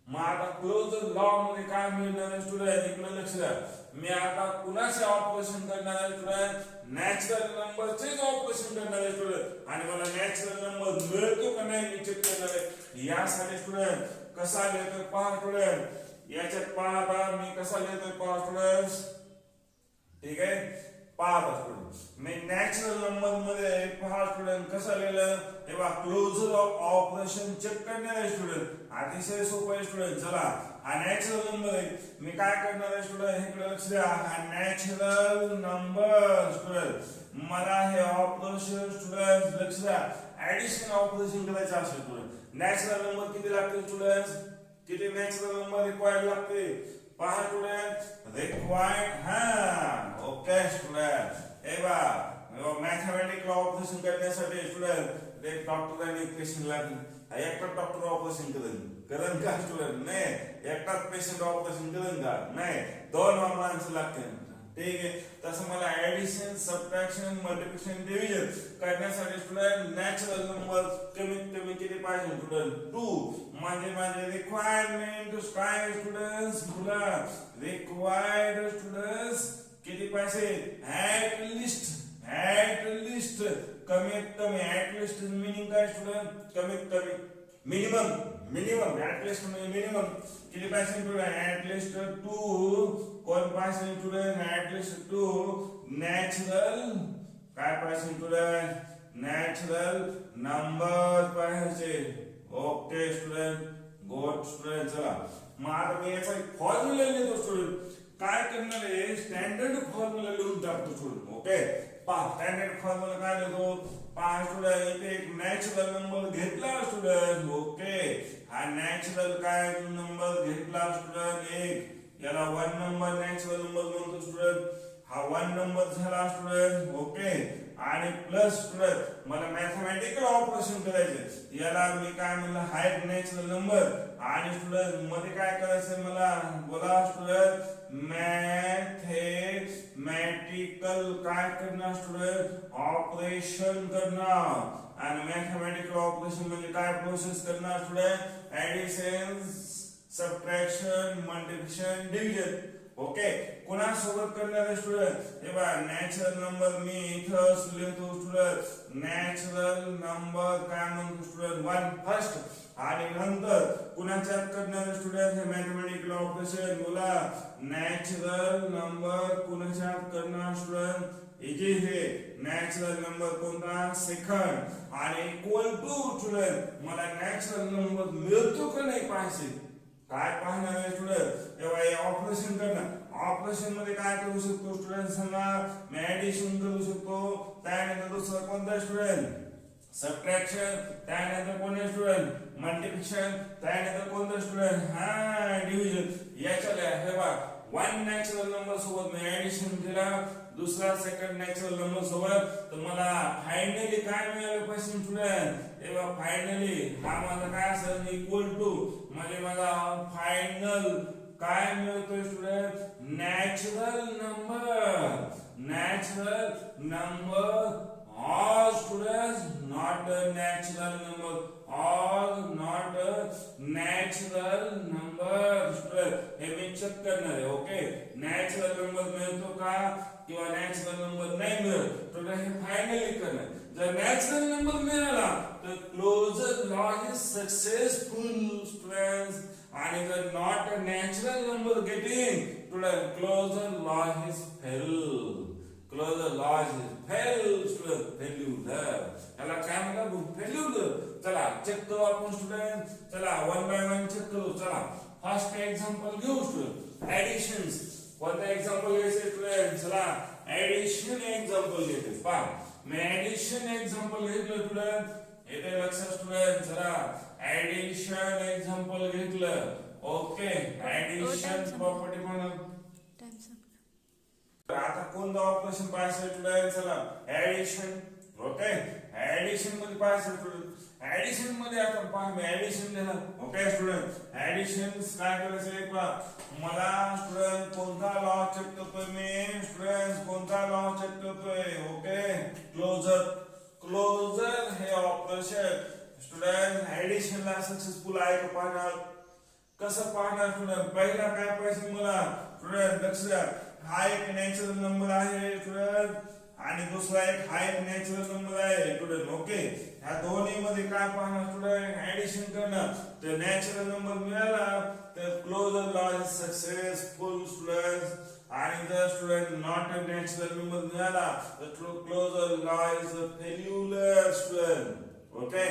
मग आता क्लोजर लॉ मध्ये काय मिळणार आहे स्टुडंट इकडे लक्ष द्या मी आता कुणाचे ऑपरेशन करणार आहे स्टुडंट नॅचरल नंबरचेच ऑपरेशन करणार आहे स्टुडंट आणि मला नॅचरल नंबर मिळतो का नाही मी चेक करणार आहे यासाठी स्टुडंट कसा लिहितोय पहा स्टुडंट याच्यात पहा आता मी कसा लिहितोय पहा स्टुडंट ठीक आहे पहा स्टुडंट मी नॅचरल नंबर मध्ये पहा स्टुडंट कसं लिहिलं हे बघा क्लोजर ऑफ ऑपरेशन चेक करणार आहे स्टुडंट अतिशय सोपं आहे स्टुडंट चला हा नॅचरल नंबर आहे मी काय करणार आहे स्टुडंट इकडे लक्ष द्या हा नॅचरल नंबर स्टुडंट मला हे ऑपरेशन स्टुडंट लक्ष द्या ऍडिशन ऑपरेशन करायचं असेल स्टुडंट नॅचरल नंबर किती लागते स्टुडंट किती नॅचरल नंबर रिक्वायर्ड लागते पहा स्टुडंट रिक्वायर्ड हा ओके स्टुडंट हे बा मॅथमॅटिकल ऑपरेशन करण्यासाठी स्टुडंट एक डॉक्टर आणि एक पेशंट लागेल एकटा डॉक्टर ऑपरेशन करेन का स्टुडंट नाही एकटाच पेशंट ऑपरेशन करेन का नाही दोन माणसं लागतील ठीक आहे तसं मला ऍडिशन सबट्रॅक्शन मल्टिप्लिकेशन डिव्हिजन करण्यासाठी स्टुडंट नॅचरल नंबर कमीत कमी किती पाहिजे स्टुडंट 2 म्हणजे माझे रिक्वायरमेंट काय स्टुडंट्स मुला रिक्वायर्ड स्टुडंट्स किती पाहिजे ऍट लिस्ट कमीत कमी ऍट लिस्ट मीनिंग काय स्टुडंट कमीत कमी मिनिमम ऍट लिस्ट मिनिमम किती पाहिजे स्टुडंट ऍट लिस्ट 2 कोण पाहिजे स्टुडंट ऍट लिस्ट 2 नॅचरल काय पाहिजे स्टुडंट नॅचरल नंबर पाहिजे ओके स्टुडंट गुड स्टुडंट चला मग आता मी याचा फॉर्म्युला लिहितो स्टुडंट काय करणार आहे स्टँडर्ड फॉर्म्युला लिहून टाकतो स्टुडंट ओके पहा स्टँडर्ड फॉर्म्युला काय लिहितो पहा स्टुडंट इथे एक नॅचरल नंबर घेतला स्टुडंट ओके हा नॅचरल काय नंबर घेतला स्टुडंट एक याला 1 नंबर नॅचरल नंबर म्हणतो स्टुडंट हा 1 नंबर झाला स्टुडंट ओके आणि प्लस स्टुडंट मला मॅथमॅटिकल ऑपरेशन करायचे याला मी काय म्हणलं हा एक नॅचरल नंबर आणि स्टुडंट मध्ये काय करायचं मला बोला स्टुडंट मॅथमॅटिकल काय करणार स्टुडंट ऑपरेशन करणार आणि मॅथमॅटिकल ऑपरेशन म्हणजे काय प्रोसेस करणार student addition subtraction multiplication division okay कुणा सोबत करणार आहे स्टुडंट हे बघा नॅचरल नंबर मी इथं लिहितो स्टुडंट नॅचरल नंबर काय म्हणतो स्टुडंट 1 फर्स्ट आणि नंतर कुणाच्यात करणार आहे स्टुडंट हे मॅथमॅटिकल ऑपरेशन बोला नॅचरल नंबर कुणाच्यात करणार स्टुडंट हे नॅचरल नंबर कोणता सेकंड आणि इक्वल टू स्टुडंट मला नॅचरल नंबर मिळतो का नाही पाहिजे काय पाहणार आहे स्टुडंट तेव्हा हे ऑपरेशन करणार ऑपरेशन मध्ये काय करू शकतो स्टुडंट सांगा मी ऍडिशन करू शकतो त्यानंतर दुसरा कोणता स्टुडंट सबट्रॅक्शन त्यानंतर कोणता स्टुडंट मल्टिप्लिकेशन त्यानंतर कोणता स्टुडंट हा डिव्हिजन याच्याला हे बघा 1 नॅचरल नंबर सोबत मी ऍडिशन केला दुसरा सेकंड नॅचरल नंबर सोबत तर मला फायनली काय मिळालं पाहिजे स्टुडंट तेव्हा फायनली हा माझा काय असेल इक्वल टू म्हणजे माझा फायनल काय मिळतोय student natural number all students not a natural number all not a natural number student हे मी चेक करणार आहे ओके नॅचरल नंबर मिळतो का किंवा नॅचरल नंबर नाही मिळत तर हे फायनली करणार जर नॅचरल नंबर मिळाला तर closure law is successful students आणि जर not a natural number getting student closure law is fail closure law is fail student failure याला काय म्हणतात फेल्युअर चला चेक करू आपण स्टुडंट चला 1 बाय 1 चेक करू चला फर्स्ट एक्झाम्पल घेऊ स्टुडंट ऍडिशन्स कोणता एक्झाम्पल घ्यायचे स्टुडंट चला ऍडिशन एक्झाम्पल घेते पहा मी ऍडिशन एक्झाम्पल घेतलं स्टुडंट येते लक्षात स्टुडंट चला ऍडिशन एक्झाम्पल घेतलं ओके ऍडिशन प्रॉपर्टी म्हणून आता कोणतं ऑपरेशन पाहायचं स्टुडंट चला ऍडिशन ओके ऍडिशन मध्ये पाहायचं स्टुडंट ऍडिशन मध्ये आता पहा मी ऍडिशन देणार. ओके स्टुडंट, ऍडिशन काय करायचं आहे पहा. मला स्टुडंट कोणता लॉ चेक करतोय मी, स्टुडंट कोणता लॉ चेक करतोय. Okay, closure. क्लोजर हे ऑपरेशन स्टुडंट ऍडिशनला सक्सेसफुल आहे का पाहणार. कसं पाहणार स्टुडंट, पहिला काय पाहिजे मला स्टुडंट लक्ष द्या. हा एक नॅचरल नंबर आहे स्टुडंट आणि दुसरा एक हा एक नॅचरल नंबर आहे स्टुडंट. ओके, ह्या दोन्ही मध्ये काय पाहणार स्टुडंट, ऍडिशन करणार. तर नॅचरल नंबर मिळाला तर closure law is successful student. आणि जर student not a natural number मिळाला तर closure law is a failure student. Okay,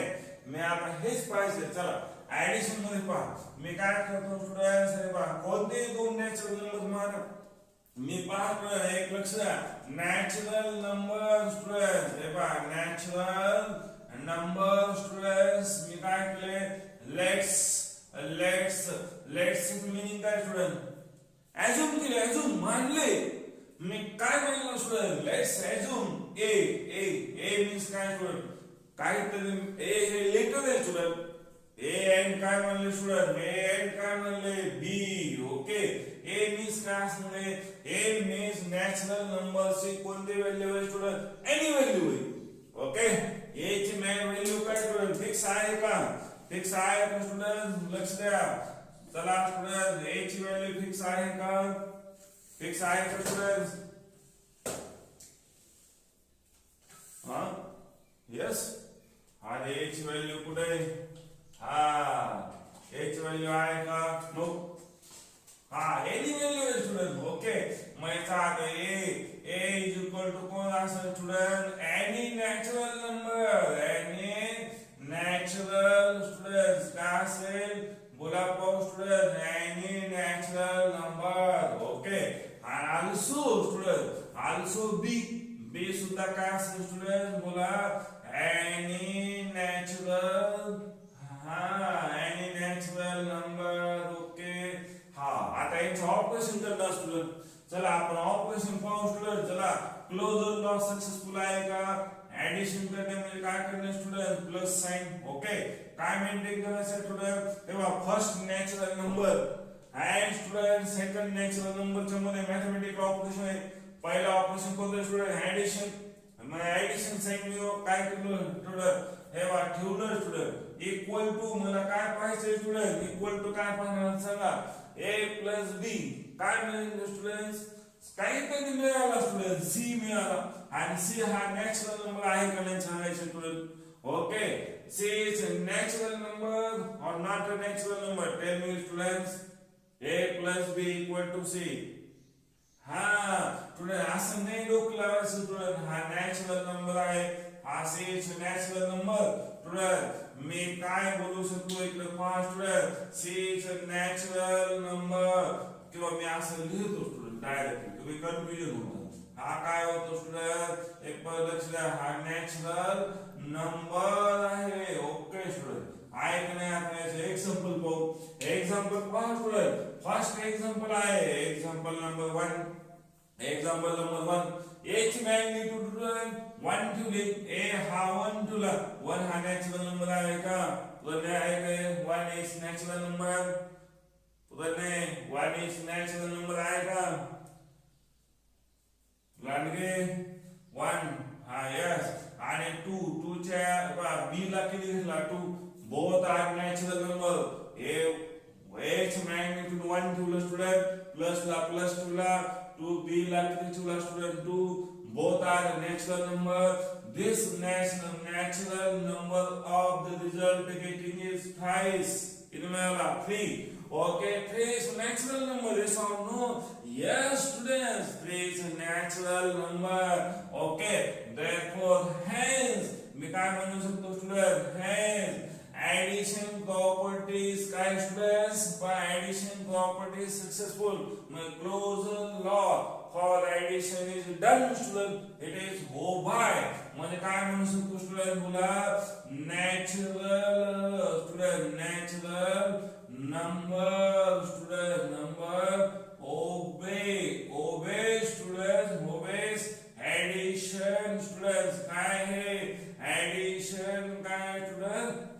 मी आता हेच पाहिजे. चला ऍडिशन मध्ये पहा मी काय करतो स्टुडंट्स, हे पहा कोणते दोन नॅचरल नंबर मार मी पाहतो. एक लक्ष द्या, नॅचरल नंबर स्टुडंट्स, हे पहा नॅचरल नंबर स्टुडंट्स. मी काय केले, लेट्स मीनिंग काय स्टुडंट, ऍझ्युम केले, ऍझ्युम मानले. मी काय मानलं स्टुडंट, लेट्स ऍझ्युम ए मीन्स काय स्टुडंट, काहीतरी ए हे लेटर आहे स्टुडंट. ए एंड काय म्हणले स्टुडंट, ए एंड काय म्हणले बी. ओके, ए मीन्स काय असणार, ए मीन्स नॅचरल नंबरची कोणती व्हॅल्यू आहे स्टुडंट, एनी व्हॅल्यू आहे. ओके, ए ची व्हॅल्यू काय स्टुडंट, फिक्स आहे का, फिक्स आहे का स्टुडंट, लक्ष द्या. चला स्टुडंट, ए ची व्हॅल्यू फिक्स आहे का, फिक्स आहे का स्टुडंट. हा यस, हा ए ची व्हॅल्यू कुठे, हा ए ची व्हॅल्यू आहे का, नो. हा एनी व्हॅल्यू आहे स्टुडंट. ओके, मग याचा अर्थ ए इज इक्वल टू कोण असेल student, any natural number, any natural student काय असेल, बोला पाहू student, any natural number. Okay, आणि आल्सो स्टुडंट, आल्सो बी सुद्धा काय असेल स्टुडंट, बोला any natural, any natural number. Okay, आता याचं ऑपरेशन करणार स्टुडंट. चला आपण ऑपरेशन पाहू स्टुडंट. चला क्लोजर लॉ सक्सेसफुल आहे का, ऍडिशन करणे म्हणजे काय करणे स्टुडंट, प्लस साइन. ओके, काय मेंटेन करायचं स्टुडंट, तेव्हा first natural number and student second natural नंबरच्या मध्ये मॅथमॅटिकल ऑपरेशन आहे. पहिला ऑपरेशन कोणतं स्टुडंट, ऍडिशन. मग ऍडिशन साइन मी काय केलं स्टुडंट, हे वा ठेवलं स्टुडंट. इक्वल टू मला काय पाहिजे स्टुडंट, इक्वल टू काय पाहिजे सांगा, ए प्लस बी. काय मिळेल स्टुडंट्स, काहीतरी मिळाला स्टुडंट, सी मिळाला. आणि सी हा नॅचरल नंबर आहे का नाही सांगायचं student. Okay, C is a natural number और not a natural number, tell me students. A plus B equal to C. हा स्टुडंट असं नाही डोकं लावायचं स्टुडंट, हा नॅचरल नंबर आहे, हा C is a natural number. Student मी काय बोलू शकतो इकडे पहा student, C is a natural number, किंवा मी असं लिहितो स्टुडंट डायरेक्टली, तुम्ही कन्फ्युजन होता. हा काय होतो स्टुडंट, एक लक्ष द्या, हा नॅचरल नंबर आहे. ओके स्टुडंट, आहे की नाही. आता याचे एक्झाम्पल पाहू. एक्झाम्पल पहा स्टुडंट. फर्स्ट एक्झाम्पल आहे एक्झाम्पल नंबर 1. एक्झाम्पल नंबर 1, ए ची मॅग्निट्यूड 1 ठेवली, ए हा 1 ठेवला. 1 हा नॅचरल नंबर आहे का, तुला आहे का, 1 इज नॅचरल नंबर, तुला नाही 1 इज नॅचरल नंबर आहे का, लांडगे 1 हा यस. आणि 2 च्या बी ला किती घेतला 2, बोथ आर नॅचरल नंबर. ए ची मॅग्निट्यूड 1 ठेवलं स्टुडंट, प्लस ला प्लस ठेवला, 2 बी ला किती ठेवला student 2, both are natural number. This natural number of the result getting is thrice. Inmela 3. Okay, 3 is natural number. Yes or no? Yes, students. 3 is a natural number. Okay, therefore, hence, मी काय म्हणू शकतो student, hence addition properties काय students, by addition properties successful. My closure law for addition is done student, it is go by. म्हणजे काय म्हणू शकतो student, तुला natural student, natural number student, number obey student, obeys addition student. काय आहे addition, काय student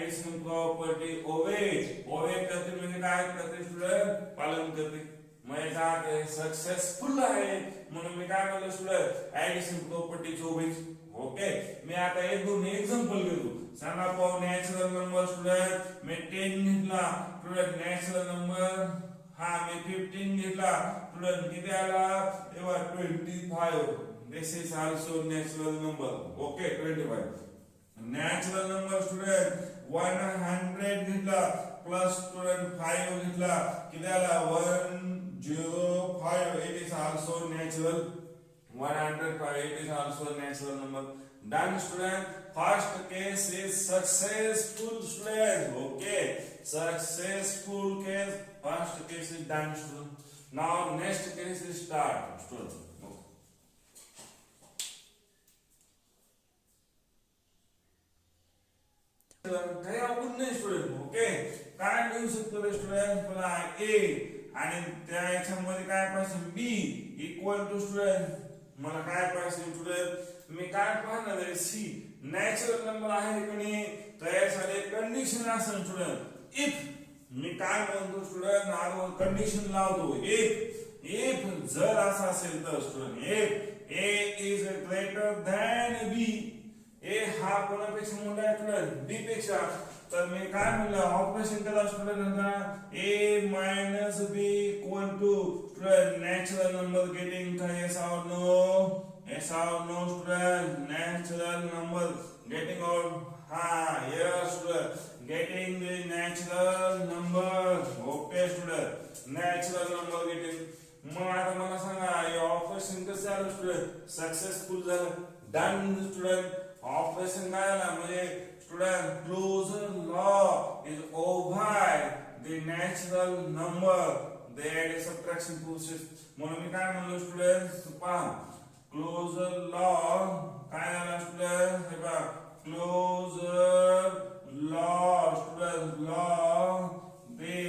addition property ओवे करते म्हणजे काय करते स्टुडंट पालन करते मग याचा अर्थ सक्सेसफुल आहे म्हणून मी काय म्हणलं स्टुडंट ऍडिशन प्रॉपर्टी ओवे ओके मी आता एक दोन एक्झाम्पल घेतो सांगा पाहू नॅचरल नंबर स्टुडंट मी 10 घेतला स्टुडंट नॅचरल नंबर हा मी 15 घेतला स्टुडंट किती आला तेव्हा 25 this is also natural number okay 25 natural number student 100 घेतला plus student 5 घेतला किती आला 105 it is also natural 105 it is also natural number done student first case is successful student okay successful case first case is done student now next case is start student काही अवघड नाही student okay काय लिहू शकतो रे student पुन्हा ए आणि त्या याच्यामध्ये काय पाहिजे बी इक्वल टू स्टुडंट मला काय पाहिजे स्टुडंट मी काय पाहणार आहे सी नॅचरल नंबर आहे की नाही तर यासाठी कंडिशन असेल स्टुडंट इफ मी काय म्हणतो स्टुडंट आधी कंडिशन लावतो इफ जर असं असेल तर student if A is greater than B A हा कोणापेक्षा मोठा आहे स्टुडंट बी पेक्षा तर मी काय म्हणलं ऑपरेशन केला student A minus B equal to student natural number getting काय yes or no student natural number getting out हा yes student getting the natural number okay student natural number getting मग आता मला सांगा हे ऑपरेशन कसं झालं स्टुडंट सक्सेसफुल झालं डन स्टुडंट ऑपरेशन काय झालं म्हणजे student closure law is over the natural number that is subtraction process म्हणून मी काय म्हणलो स्टुडंट पहा क्लोजर लॉ काय झाला स्टुडंट हे पहा क्लोजर लॉ स्टुडंट लॉ दे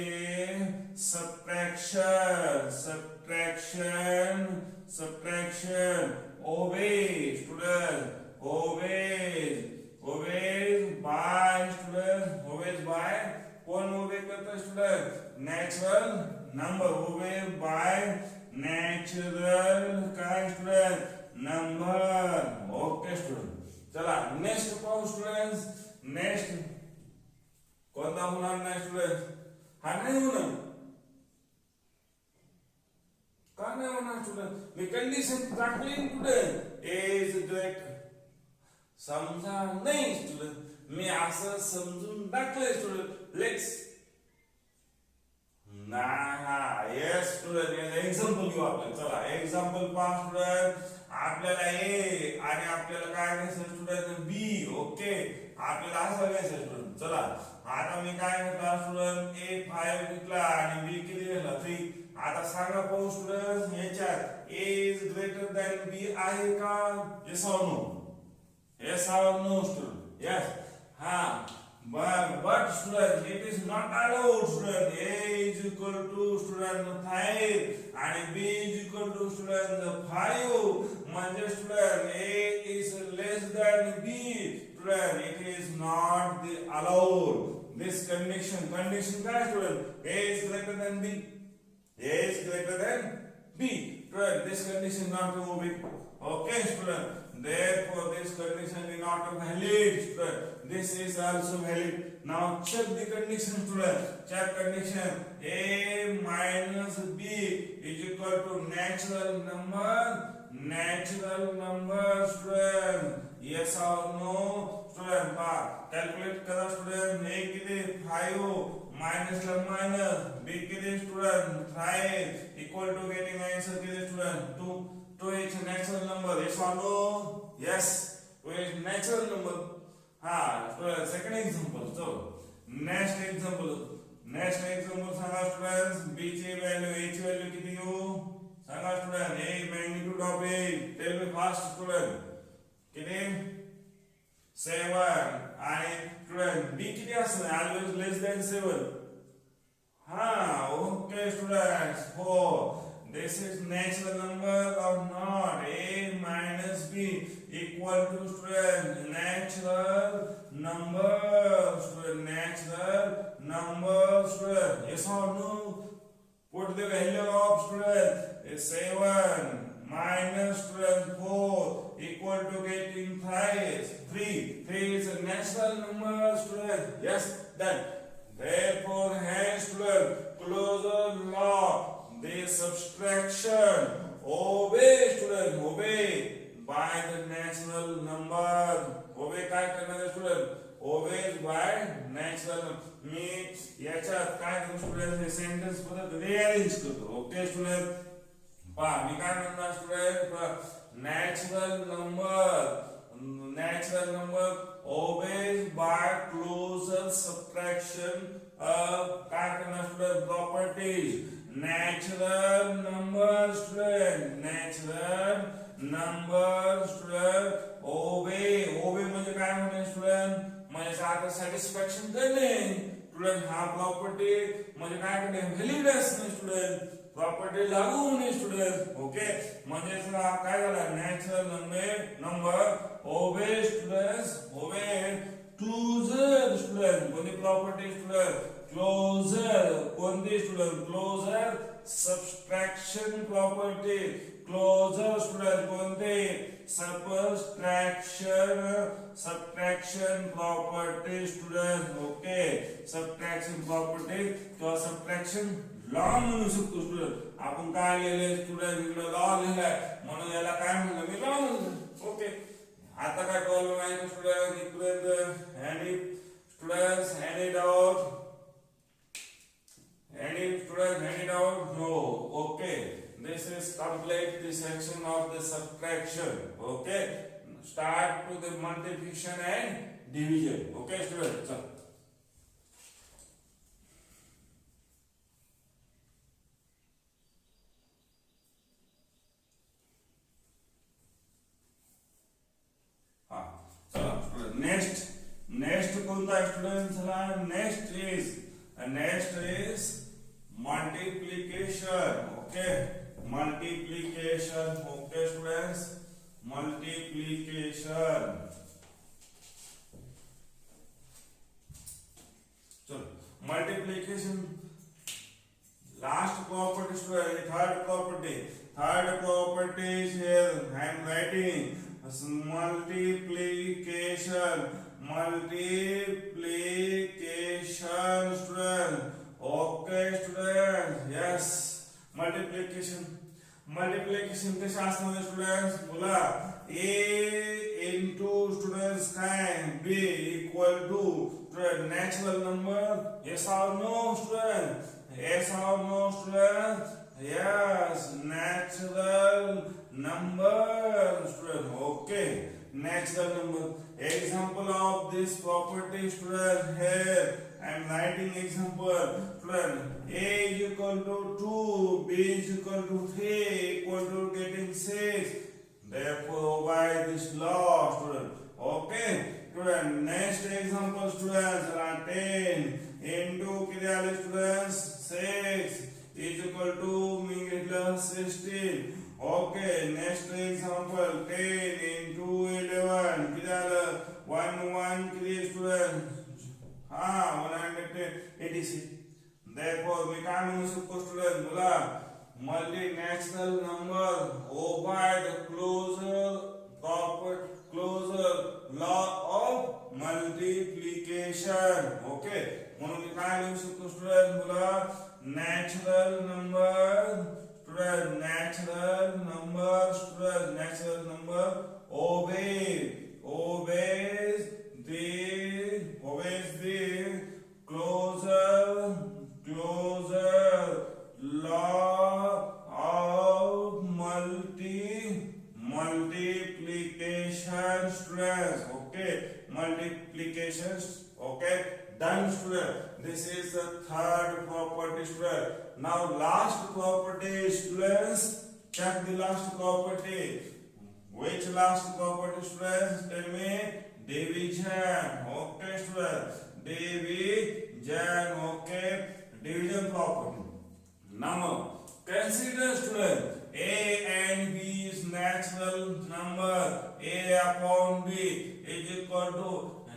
subtraction obey student obeys by कौन ओबे करता है student natural number obey by natural का स्टूडेंट नंबर ओके स्टूडेंट चला नेक्स्ट पाहू स्टूडेंट्स नेक्स्ट कोणता होणार नाही स्टूडेंट हा नाही होणार का नाही होणार स्टूडेंट मी कंडिशन टाकली स्टूडेंट इज ग्रेट समजा नाही स्टूडेंट मी असं समजून टाकलंय स्टुडंट लेट्स ना यस स्टुडंट एक्झाम्पल घेऊ आपण चला एक्झाम्पल पहा स्टुडंट आपल्याला ए आणि आपल्याला काय घ्यायचं स्टुडंट बी ओके आपल्याला असं घ्यायचं स्टुडंट चला आता मी काय घेतला स्टुडंट ए 5 घेतला आणि बी किती घेतला 3 आता सांगा पाहू स्टुडंट याच्यात A is greater than B आहे का yes or no yes or no student yes but student it is not allowed student a is equal to student 5 and b is equal to student 5 म्हणजे student a is less than b student it is not the allowed this condition काय student a is greater than b a is greater than b student this condition not to be okay student therefore this condition is not valid student this is also valid now check the condition student check condition a minus b is equal to natural number student yes or no student calculate kara student a किती 5 minus minus b किती student 5 equal to getting answer किती student 2 to is natural number yes or no yes to is natural number second example so next example सांगा students b ची value a ची value किती घेऊ सांगा student a magnitude of a tell me fast student किती 7 आणि student b किती असणार always less than 7 okay students 4 this is natural number or not a minus b equal to student natural number student number student? Yes or no? Put the value of student is 7 minus student 4 equal to getting 3. 3 is a natural number student. Yes, then. Therefore, hence student, closer law, the subtraction, obey student, obey by the natural number. Obey काय करणार आहे student? Obey by natural number. मी याच्यात काय करू student हे sentence परत rearrange करतो. Okay student? पहा मी काय म्हणणार student? Natural number obeys by closer subtraction of काय करणार student? Properties. Natural number student obey म्हणजे काय म्हणे student? म्हणजे सारखं satisfaction करणे student. हा प्रॉपर्टी म्हणजे काय करणे? व्हॅलिड असणे student. प्रॉपर्टी लागू होणे student. ओके म्हणजे काय झालं? Natural number obey students obey closer student. कोणती प्रॉपर्टी student? क्लोजर. कोणती student? Closure subtraction property. Closure student कोणते? Subtraction property student. Okay subtraction property किंवा सबट्रॅक्शन लॉ म्हणू शकतो student. आपण काय लिहिले student? इकडे लॉ लिहिलाय म्हणून याला काय म्हणलं मी? लॉ म्हणलं. ओके आता काय प्रॉब्लेम आहे student? Equation any students any doubt? Any student any doubt? No. Okay, this is complete the section of the subtraction. Okay, start to the multiplication and division. Okay student, so next कोणता student झाला? next is multiplication. Okay, multiplication. Okay students, multiplication. So multiplication last property student, third property is here. I am writing multiplication student. Okay student, yes, multiplication कशा असणार students? बोला. A into students काय? B equal to student natural number. Yes or no student? Yes or no student? Yes, natural number student. Okay, natural number. Example of this property student here. I am writing example student. A is equal to 2, B is equal to 3, equal to getting 6. Therefore obey this law student. Okay student, next example students are 10 into किती आले students? 6 is equal to मी घेतलं 16. Okay, next example 10 into 11 किती आलं? 1 किती student? 186. Therefore we काय म्हणू शकतो student? बोला. Multinational number obey the closer law of multiplication. Okay, म्हणून मी काय लिहू शकतो student? बोला. Natural number obeys the closer law of multiplication students. Okay, multiplications. Okay, done student. This is the third property student. Now last property students. Check the last property. Which last property students? Tell me. Division. Okay students. Division. Okay, division property. Now consider student. A and B is natural number. A upon B is equal to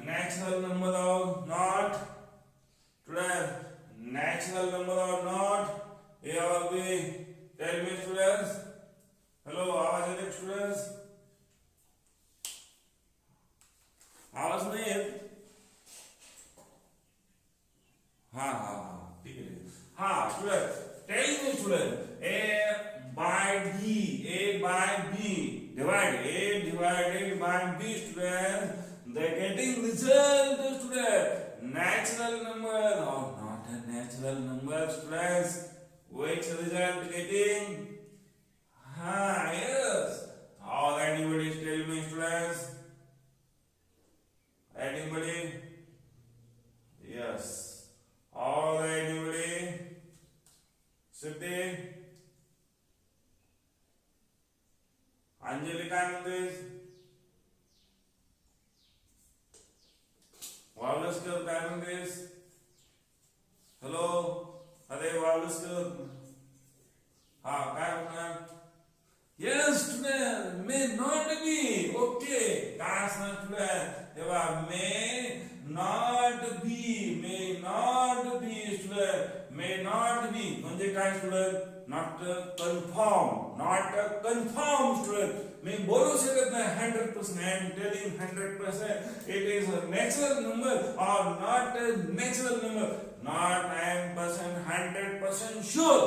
natural number of not 12. हाँ हाँ हाँ ठीक है हाँ student tell me student a by b divide a divided by b student they getting result student natural number or not a natural number students which result getting yes all anybody tell me students anybody yes all anybody Siddhi Anjali काय म्हणतेस वावलस्कर काय म्हणतेस hello अरे वावलस्कर हा काय म्हणणार yes student may not be okay काय असणार स्टुडंट तेव्हा may not be student may not be म्हणजे काय स्टुडंट not confirm student मी बोलू शकत नाही 100% I am telling 100% it is a natural number or not a natural number not I am 100% sure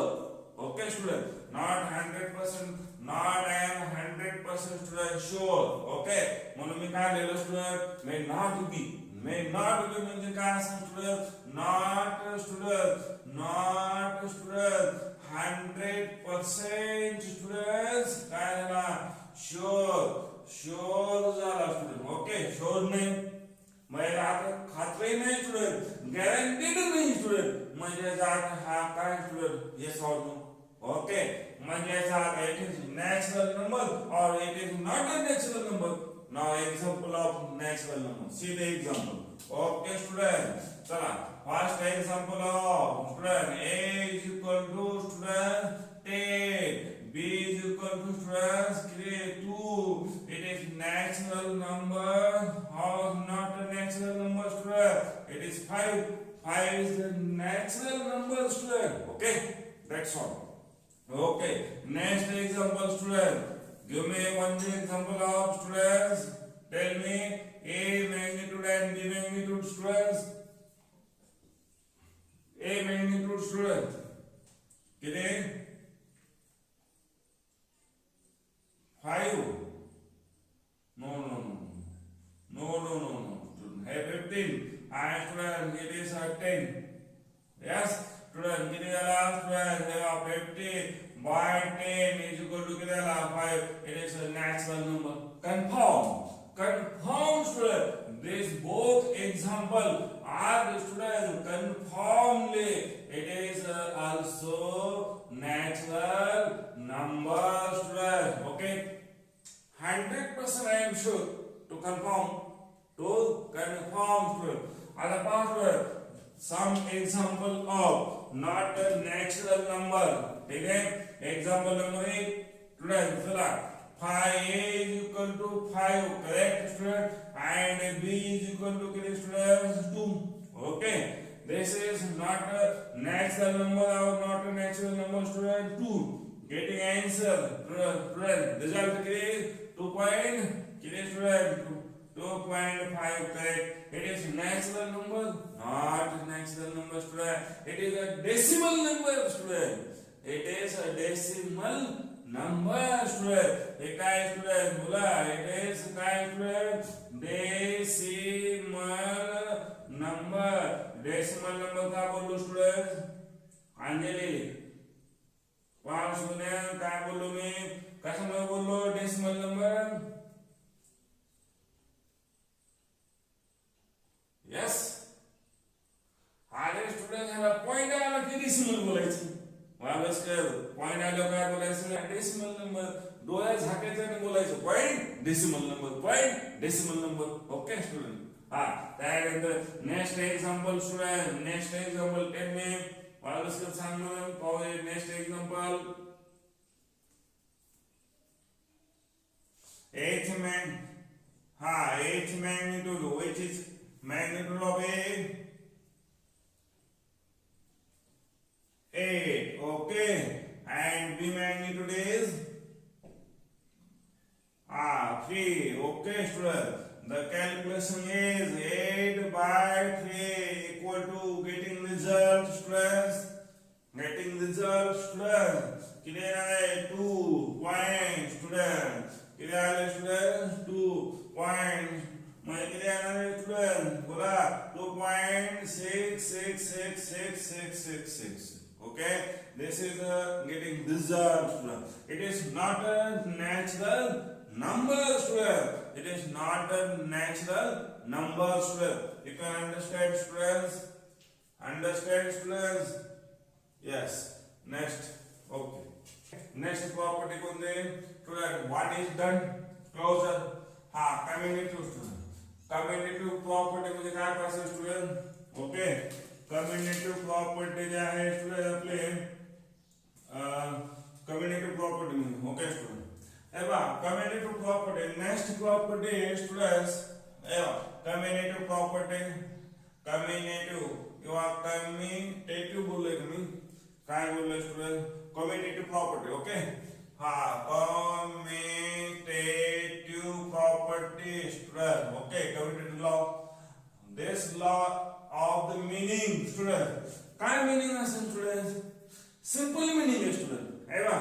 okay student not 100% not I am 100% student sure okay म्हणून मी काय लिहिलं student may not be म्हणजे काय असणार स्टुडंट not student 100% students काय झाला sure झाला स्टुडंट ओके sure नाही म्हणजे आता खात्री नाही स्टुडंट गॅरंटीड नाही स्टुडंट म्हणजे आता हा काय student yes or no okay म्हणजे आता it is natural number or it is not a natural number now example of natural number see the example okay student चला first example of student a is equal to student 10 b is equal to student 2 it is natural number or not a natural number student it is 5 is the natural number student okay that's all okay next example student give me one example of students tell me a magnitude and b magnitude students a magnitude student किती 5 no student have 15 and student it is 10 yes student किती झाला student have 50 by 10 is equal to किती झाला 5 it is a natural number confirm student this both example are the student conformly it is also natural number student okay 100% I am sure to confirm student other part some example of not a natural number ठीक है example number 1 student चला 5a is equal to 5 correct student and b is equal to correct student 2 okay this is not a natural number or not a natural number student 2 getting answer student result is 2 point student 2.5 correct it is natural number not natural number student it is a decimal number student it is a decimal number student हे काय student बोला it is काय student decimal number का बोललो student Anjali wow student काय बोललो मी कशामुळे बोललो decimal number yes अरे स्टुडंट ह्याला पॉइंट आला की decimal बोलायचं वावस्कर पॉइंट आलं काय बोलायचं डेसिमल नंबर डोळ्या झाकायचं आणि बोलायचं point decimal number okay student हा त्यानंतर next example student next example tell me वावस्कर सांग मला पाहू next example eighth magnitude which is magnitude of a 8 okay and b magnitude is 3 okay student the calculation is 8 by 3 equal to getting result students, getting result students. किती आहे 2 point students. किती आले students 2 point. म्हणजे किती येणार आहे students बोला 2.66666666. Okay, this is getting result students. It is not a natural number students. It is not a natural number students. You can understand students. Understand students. Yes. Next. Okay. Next property कोणते student? What is done? Closure. हा commutative student. Commutative property म्हणजे काय पाहिजे student? Okay. Commutative property जे आहे student आपले commutative property म्हणजे okay student. हे बघा commutative property. Next property students. हे बघा commutative property. Commutative किंवा commutative बोलले तुम्ही काय बोलले student? Commutative property. Okay. हा commutative property student. Okay. Commutative law. This law of the meaning student. काय meaning असेल student? Simple meaning आहे student. हे बघा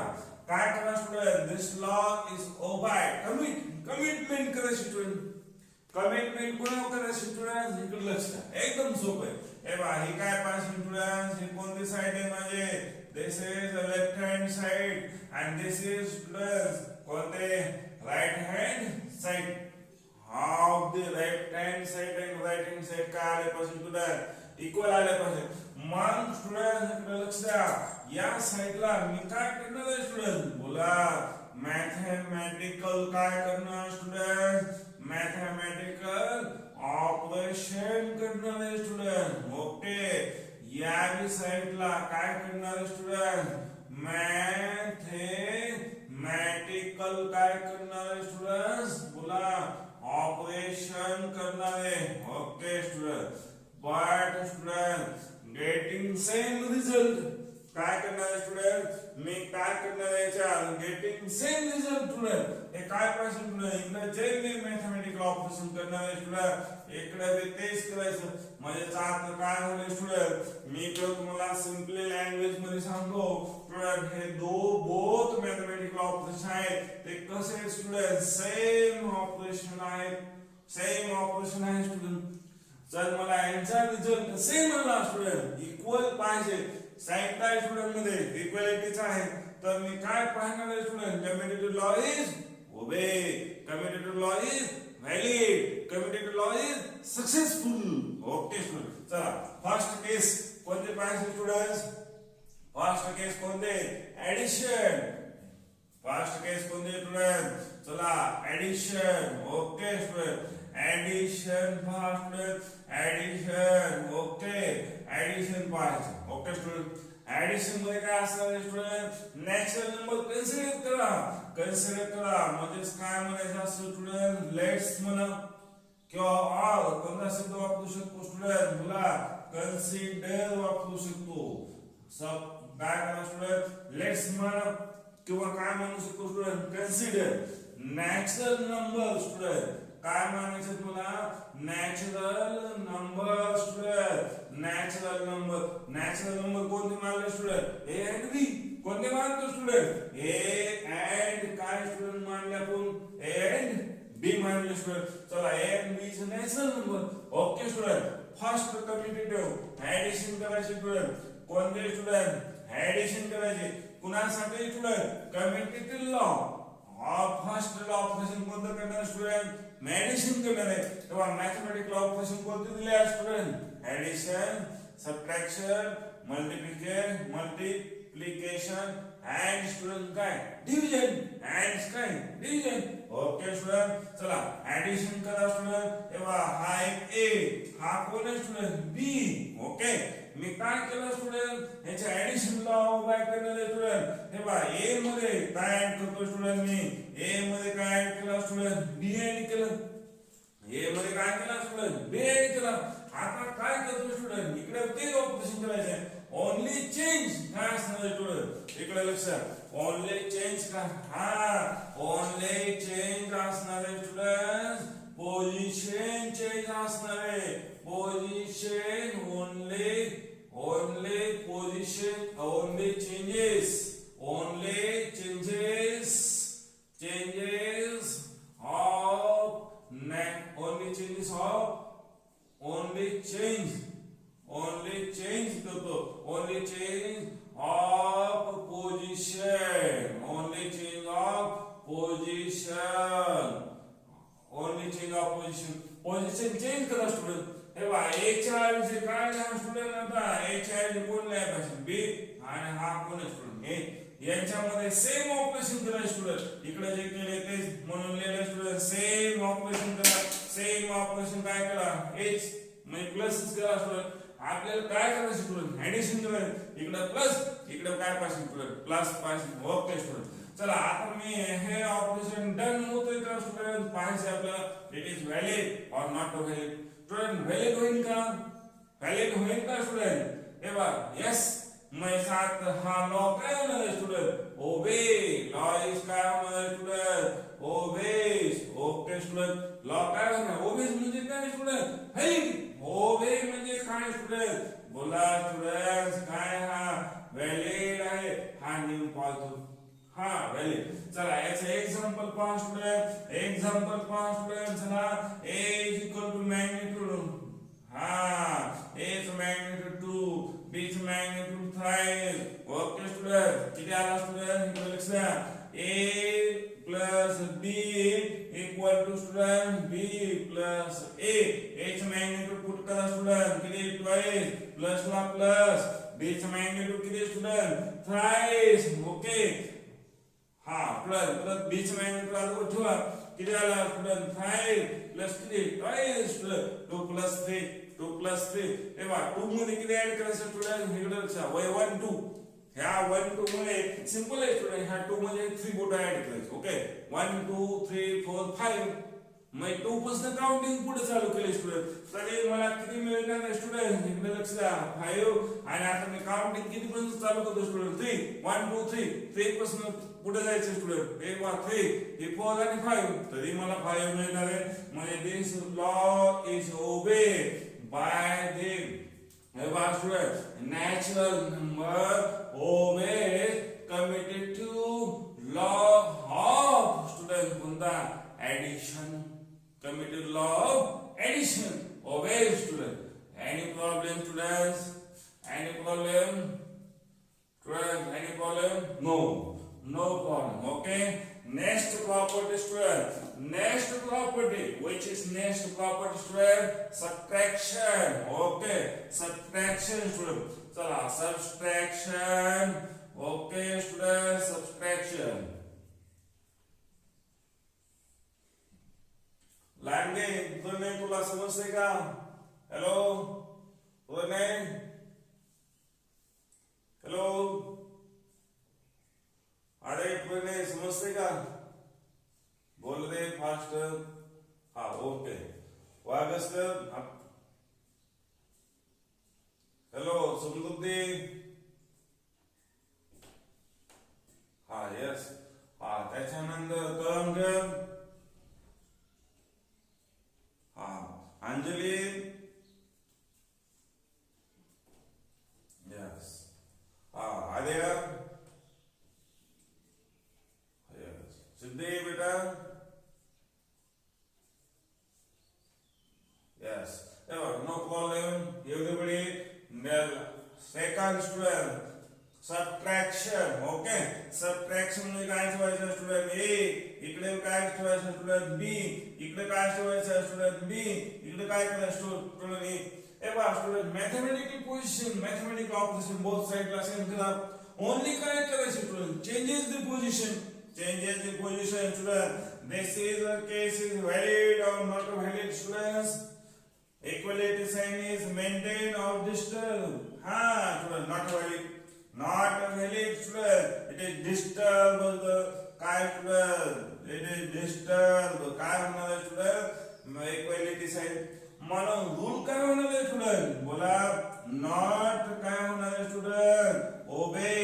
काय करा student? This law is obeyed. Commitment करायची student. कमिटमेंट कोणावर करायची स्टुडंट्स इकडे लक्ष द्या एकदम सोपं आहे. हे बघा ही काय पाहिजे स्टुडंट्स ही कोणती साइड आहे माझे this is the left hand side and this is students कोणते right hand side. Half the left hand side and right hand side काय आले पाहिजे स्टुडंट इक्वल आले पाहिजे. मग स्टुडंट्स इकडे लक्ष द्या या साइडला मी काय करणार आहे स्टुडंट बोला मॅथेमॅटिकल काय करणार स्टुडंट मैथमेटिकल ऑपरेशन करणारे स्टुडंट. ओके या बी साइडला काय करणारे स्टुडंट मॅथेमॅटिकल काय करणारे स्टुडंट्स बोला ऑपरेशन करणारे. Okay student but student getting same result काय करणारे स्टुडंट मी काय करणार आहे गेटिंग सेम रिझल्ट स्टुडंट. हे काय पाहिजे स्टुडंट इकडे जे मी मॅथमेटिकल ऑपरेशन करणार आहे स्टुडंट इकडे बी तेच करायचं. म्हणजे अर्थ काय झाले स्टुडंट मी तर तुम्हाला सिंपली लँग्वेज मध्ये सांगतो स्टुडंट हे बोथ मॅथमेटिकल ऑपरेशन आहेत ते कसे स्टुडंट सेम ऑपरेशन आहेत स्टुडंट. जर मला यांचा रिझल्ट सेम आला स्टुडंट इक्वल पाहिजे साइन काय स्टुडंट मध्ये इक्वालिटीचा आहे तर मी काय पाहणार आहे student commutative law is obey commutative law is valid commutative law is successful. Okay student चला फर्स्ट केस कोणते पाहिजे स्टुडंट्स फर्स्ट केस कोणते ऍडिशन. फर्स्ट केस कोणते स्टुडंट चला addition. Okay student addition first addition. Okay addition पाहिजे. Okay student addition मध्ये काय असणार स्टुडंट नॅचरल नंबर कन्सिडर करा म्हणजे काय म्हणायचं असतं स्टुडंट लेट्स म्हणा किंवा ऑल कोणता शब्द वापरू शकतो स्टुडंट बोला कन्सिडर वापरू शकतो. सब काय करा स्टुडंट लेट्स म्हणा किंवा काय म्हणू शकतो student consider natural number student काय म्हणायचं तुला natural number student. Natural number कोणते मानले स्टुडंट ए अँड बी कोणते मानतो स्टुडंट ए अँड काय स्टुडंट मानले आपण ए अँड बी मानले स्टुडंट. चला A and B is natural number. Okay student first commutative addition करायचे स्टुडंट कोणते स्टुडंट ऍडिशन करायचे कुणासाठी student commutative law first law operation कोणतं करणार स्टुडंट ऍडिशन करणार आहे तेव्हा मॅथमेटिकल ऑपरेशन कोणते दिले आहे student addition subtraction multiplication and student काय डिव्हिजन अँड काय डिव्हिजन. ओके स्टुडंट चला ऍडिशन करा स्टुडंट तेव्हा हा एक ए हा कोण आहे स्टुडंट बी. ओके मी काय केलं स्टुडंट याचे ऍडिशन लॉ बाय करणार आहे स्टुडंट तेव्हा ए मध्ये काय ऍड करतो स्टुडंट मी ए मध्ये काय ऍड केला स्टुडंट बी ऍड केलं ए मध्ये काय केला स्टुडंट बी ऍड केला. आता काय करतो स्टुडंट इकडे ते ऑपरेशन करायचे ओनली चेंज काय असणार स्टुडंट इकडे लक्षात ओनली चेंज का हा ओनली चेंज असणार आहे स्टुडंट पोझिशन चेंज असणार आहे पोझिशन ओनली पोझिशन चेंज करा स्टुडंट हे बघा ए च्या ऐवजी काय लिहा स्टुडंट आता ए च्या ऐवजी कोण लिहायला पाहिजे बी आणि हा कोण आहे स्टुडंट ए यांच्यामध्ये सेम ऑपरेशन करा स्टुडंट इकडे जे केले ते म्हणून लिहिले स्टुडंट सेम ऑपरेशन करा सेम ऑपरेशन काय करा एच म्हणजे प्लस करा स्टुडंट आपल्याला काय करायचं स्टुडंट ऍडिशन करायचं इकडे प्लस इकडे काय पाहिजे स्टुडंट प्लस पाहिजे ओके स्टुडंट चला आता मी हे ऑपरेशन डन होतोय का स्टुडंट पाहिजे आपल्याला इट इज व्हॅलिड और नॉट व्हॅलिड स्टुडंट व्हॅलिड होईल का स्टुडंट हे बघा यस मैं साथ हा लॉ काय होणार आहे स्टुडंट ओबे लॉ इज काय होणार आहे student obeys okay student law काय होणार ओबेस म्हणजे काय स्टुडंट हे ओबे म्हणजे काय स्टुडंट बोला स्टुडंट काय हा व्हॅलिड आहे हा नियम पाळतो हा व्हॅलिड चला याचं एक्झाम्पल पहा स्टुडंट चला a is equal to magnitude हा a is magnitude 2 b is magnitude 5 okay student किती आला स्टुडंट इकडे लक्ष द्या a plus b equal to student b plus a च magnitude पुट करा स्टुडंट किती twice प्लस ला प्लस b च magnitude किती स्टुडंट thrice ओके हा प्लस b च magnitude आलो ठेवा किती आला स्टुडंट 5 प्लस किती twice 2 plus 3 हे बघा 2 मध्ये किती ऍड करायचं स्टुडंट इकडे लक्ष वय 1 2 ह्या 1 2 मध्ये सिंपल आहे स्टुडंट ह्या 2 मध्ये 3 बोट ऍड करायचे ओके 1 2 3 4 5 मैं 2 पासून काउंटिंग पुढे चालू केले स्टुडंट तरी मला किती मिळणार स्टुडंट इकडे लक्ष द्या 5 आणि आता मी काउंटिंग किती पर्यंत चालू करतो स्टुडंट 3 1 2 3 3 पासून पुढे जायचं स्टुडंट 1 वा 3 हे 4 आणि 5 तरी मला 5 मिळणार आहे म्हणजे this law is obeyed by the student natural number obeyed committed to law of student कोणता addition committed law of addition obey student any problem students any problem no problem okay next property student next property which is next property student subtraction okay subtraction student chala subtraction okay student subtraction लांगे तुझं name तुला समजते का hello तुझं name hello अरे तुझं name समजते का बोल दे फास्ट हा ओके वागस्कर हॅलो समजुद्दी हा यस हा त्याच्यानंतर तरंग अंजलि यस आर्य यस सिद्धि बेटा yes no problem everybody second student subtraction okay subtraction म्हणजे काय ठेवायचं स्टुडंट ए इकडे काय ठेवायचं स्टुडंट बी इकडे काय ठेवायचं स्टुडंट बी इकडे काय करायचं स्टुडंट ए हे बघा student mathematical position mathematical operation both साइडला सेम करा ओनली काय करायचं student changes the position student this is a case is valid और not valid students equality sign is maintain और डिस्टर्ब हा student not valid student it is disturb the काय student it is disturb काय होणार आहे student equality sign म्हणून rule काय होणार आहे student बोला नॉट काय होणार आहे student ओबे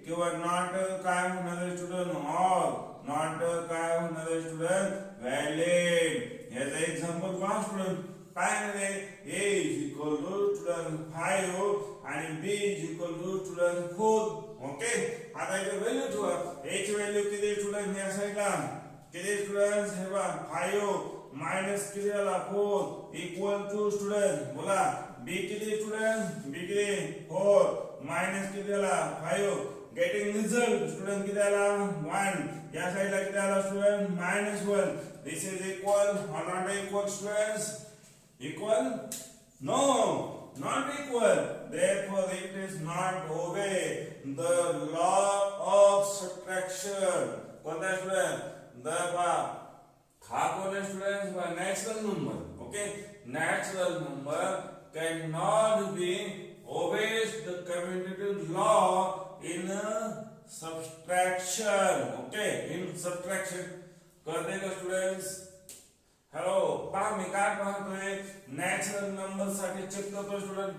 किंवा नॉट काय होणार आहे student और नॉट काय होणार आहे student व्हॅलिड याचा एक्झाम्पल पहा student काय आहे a is equal to student 5 आणि b is equal to student 4 okay आता इथे व्हॅल्यू ठेवा a ची व्हॅल्यू किती स्टुडंट या साइडला किती स्टुडंट्स हे बघा 5 मायनस किती आला 4 इक्वल टू स्टुडंट बोला b किती स्टुडंट b किती 4 मायनस किती आला 5 गेटिंग रिझल्ट स्टुडंट किती आला 1 या साइडला किती आला student -1 this is equal or not equal students equal no not equal therefore it is not obey the law of subtraction कोणता स्टुडंट द हा कोण student natural number okay natural number cannot be obeys the commutative law in subtraction okay in subtraction करते का students hello पहा मी काय पाहतोय natural number साठी check करतोय स्टुडंट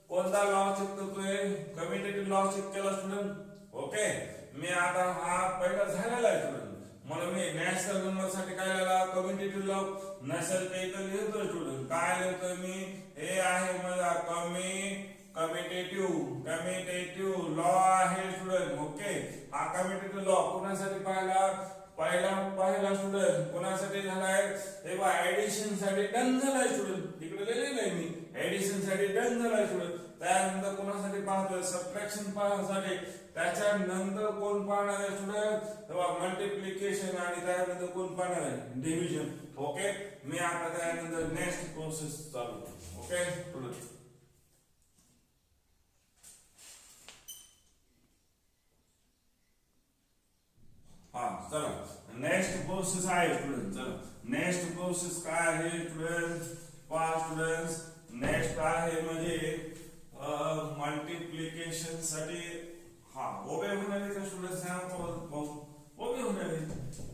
कोणता लॉ चेक करतोय कम्युटेटिव्ह लॉ चेक केला स्टुडंट ओके मी आता हा पहिला झालेला आहे स्टुडंट म्हणून मी नॅचरल नंबर साठी काय लिहिला कम्युटेटिव्ह लॉ नॅचरल काही तर लिहितोय स्टुडंट काय लिहितोय मी हे आहे माझा कम्युटेटिव्ह लॉ आहे स्टुडंट ओके हा कम्युटेटिव्ह लॉ कोणासाठी पहिला स्टुडंट कोणासाठी झालाय हे बघा ऍडिशन साठी डन झालाय स्टुडंट इकडे लिहिलेलं आहे मी ऍडिशन साठी डन झालाय स्टुडंट त्यानंतर कोणासाठी पाहतोय सबट्रॅक्शन पाहण्यासाठी त्याच्यानंतर कोण पाहणार आहे स्टुडंट तेव्हा मल्टिप्लिकेशन आणि त्यानंतर कोण पाहणार आहे डिव्हिजन ओके मी आता त्यानंतर नेक्स्ट प्रोसेस चालू ओके स्टुडंट हा चला नेक्स्ट प्रोसेस आहे स्टुडंट चला नेक्स्ट प्रोसेस काय आहे स्टुडंट पहा स्टुडंट्स नेक्स्ट आहे म्हणजे मल्टिप्लिकेशन साठी हा ओबे होणारे का स्टुडंट्स ओबे होणारे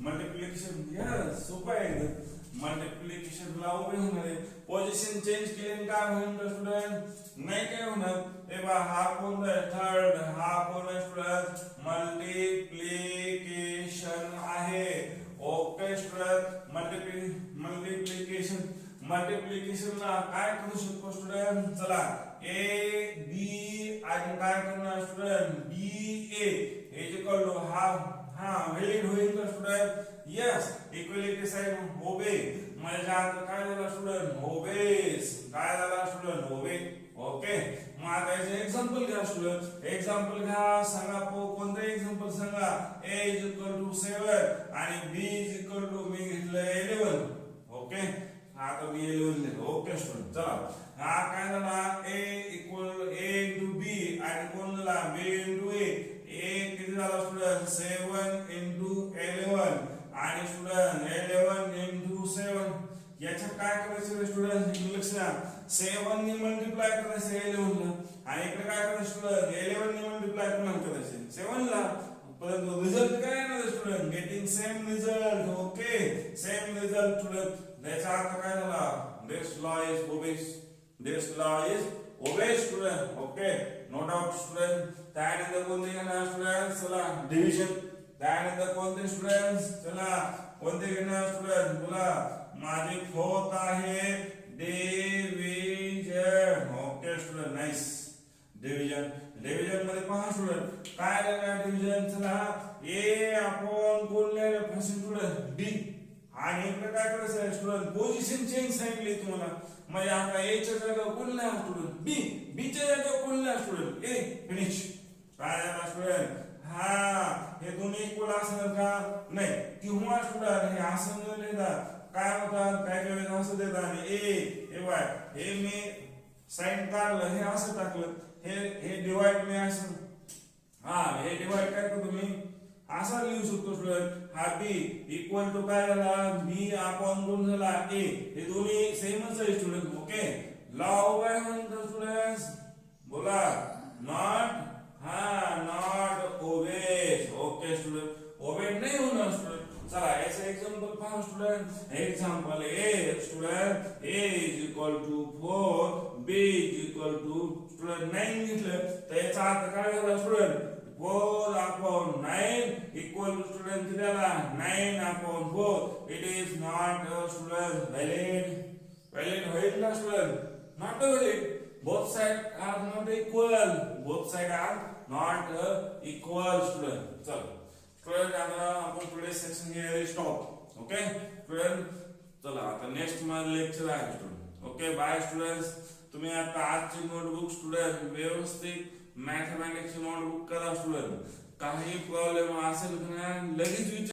मल्टिप्लिकेशन यस सोपं आहे मल्टिप्लिकेशन ला ओबे होणारे पोझिशन चेंज केली काय होईल स्टुडंट नाही काय होणार हे बघा हा कोणता आहे थर्ड हा कोण आहे स्टुडंट मल्टिप्लिकेशन आहे ओके स्टुडंट मल्टिप्लिकेशन ला काय करू शकतो स्टुडंट चला ए बी आणि काय करणार student B A is equal to हा व्हॅलिड होईल का स्टुडंट यस इक्वलिटी साइन ओबे म्हणजे आता काय झालं स्टुडंट ओबेस काय झाला स्टुडंट ओबे ओके मग आता याचे एक्झाम्पल घ्या स्टुडंट एक्झाम्पल घ्या सांगा कोणतं एक्झाम्पल सांगा a इज इक्वल टू 7 आणि b इज इक्वल टू मी घेतलं 11 ओके आता मी 11 लिहिलं ओके स्टुडंट चला हा काय झाला a equal a into b आणि कोण झाला b इंटू a किती झाला स्टुडंट 7 इंटू 11 आणि स्टुडंट 11 इंटू 7 याच्यात काय करायचं स्टुडंट लक्ष द्या 7 ने मल्टिप्लाय करायचं 11 ला आणि इकडे काय करायचं स्टुडंट 11 ने मल्टिप्लाय करायचं 7 ला परंतु रिझल्ट काय येणार student getting same result okay same result student याचा अर्थ काय झाला this law is obeys student okay no doubt student त्यानंतर कोणते घेणार स्टुडंट चला डिव्हिजन त्यानंतर कोणते स्टुडंट चला कोणते घेणार स्टुडंट बोला माझी फोर्थ आहे division okay student nice division मध्ये पहा स्टुडंट काय लागणार डिव्हिजन चला a अपॉन कोण लिहिलं फर्स्ट स्टुडंट d आणि इकडे काय करायचं स्टुडंट पोझिशन चेंज सांगितली तुम्हाला म्हणजे आता a च्या जागेवर कोण लिहा स्टुडंट b च्या जागेवर कोण लिहा स्टुडंट a फिनिश काय झालं स्टुडंट हा हे दोन्ही इक्वल असणार का नाही किंवा स्टुडंट हे असं न लिहिता काय होतं काय काय वेळेस असं देतात आणि हे मी साइन काढलं हे असं टाकलं हे डिवाइड मी असं हे डिवाइड काय करतो मी असं लिहू शकतो स्टुडंट हा b इक्वल टू काय झाला b अपॉन कोण झाला a हे दोन्ही सेमच आहे स्टुडंट ओके लॉ काय म्हणतो स्टुडंट्स बोला नॉट ओबेस ओके स्टुडंट ओबे नाही होणार स्टुडंट चला याचं एक्झाम्पल पहा student example a student a is equal to 4 b is equal to student 9 घेतलं तर याचा अर्थ काय झाला student 4 upon 9 equal to student किती आला 9 upon 4 it is not student valid होईल ना student not valid both sides are not equal student चल स्टुडंट आता आपण पुढे section here stop okay student चला आता नेक्स्ट माझं लेक्चर आहे स्टुडंट ओके बाय स्टुडंट्स तुम्ही आता आजची नोटबुक स्टुडंट व्यवस्थित मॅथमॅटिक्सची नोटबुक करा स्टुडंट. काही प्रॉब्लेम असेल का लगेच विचार.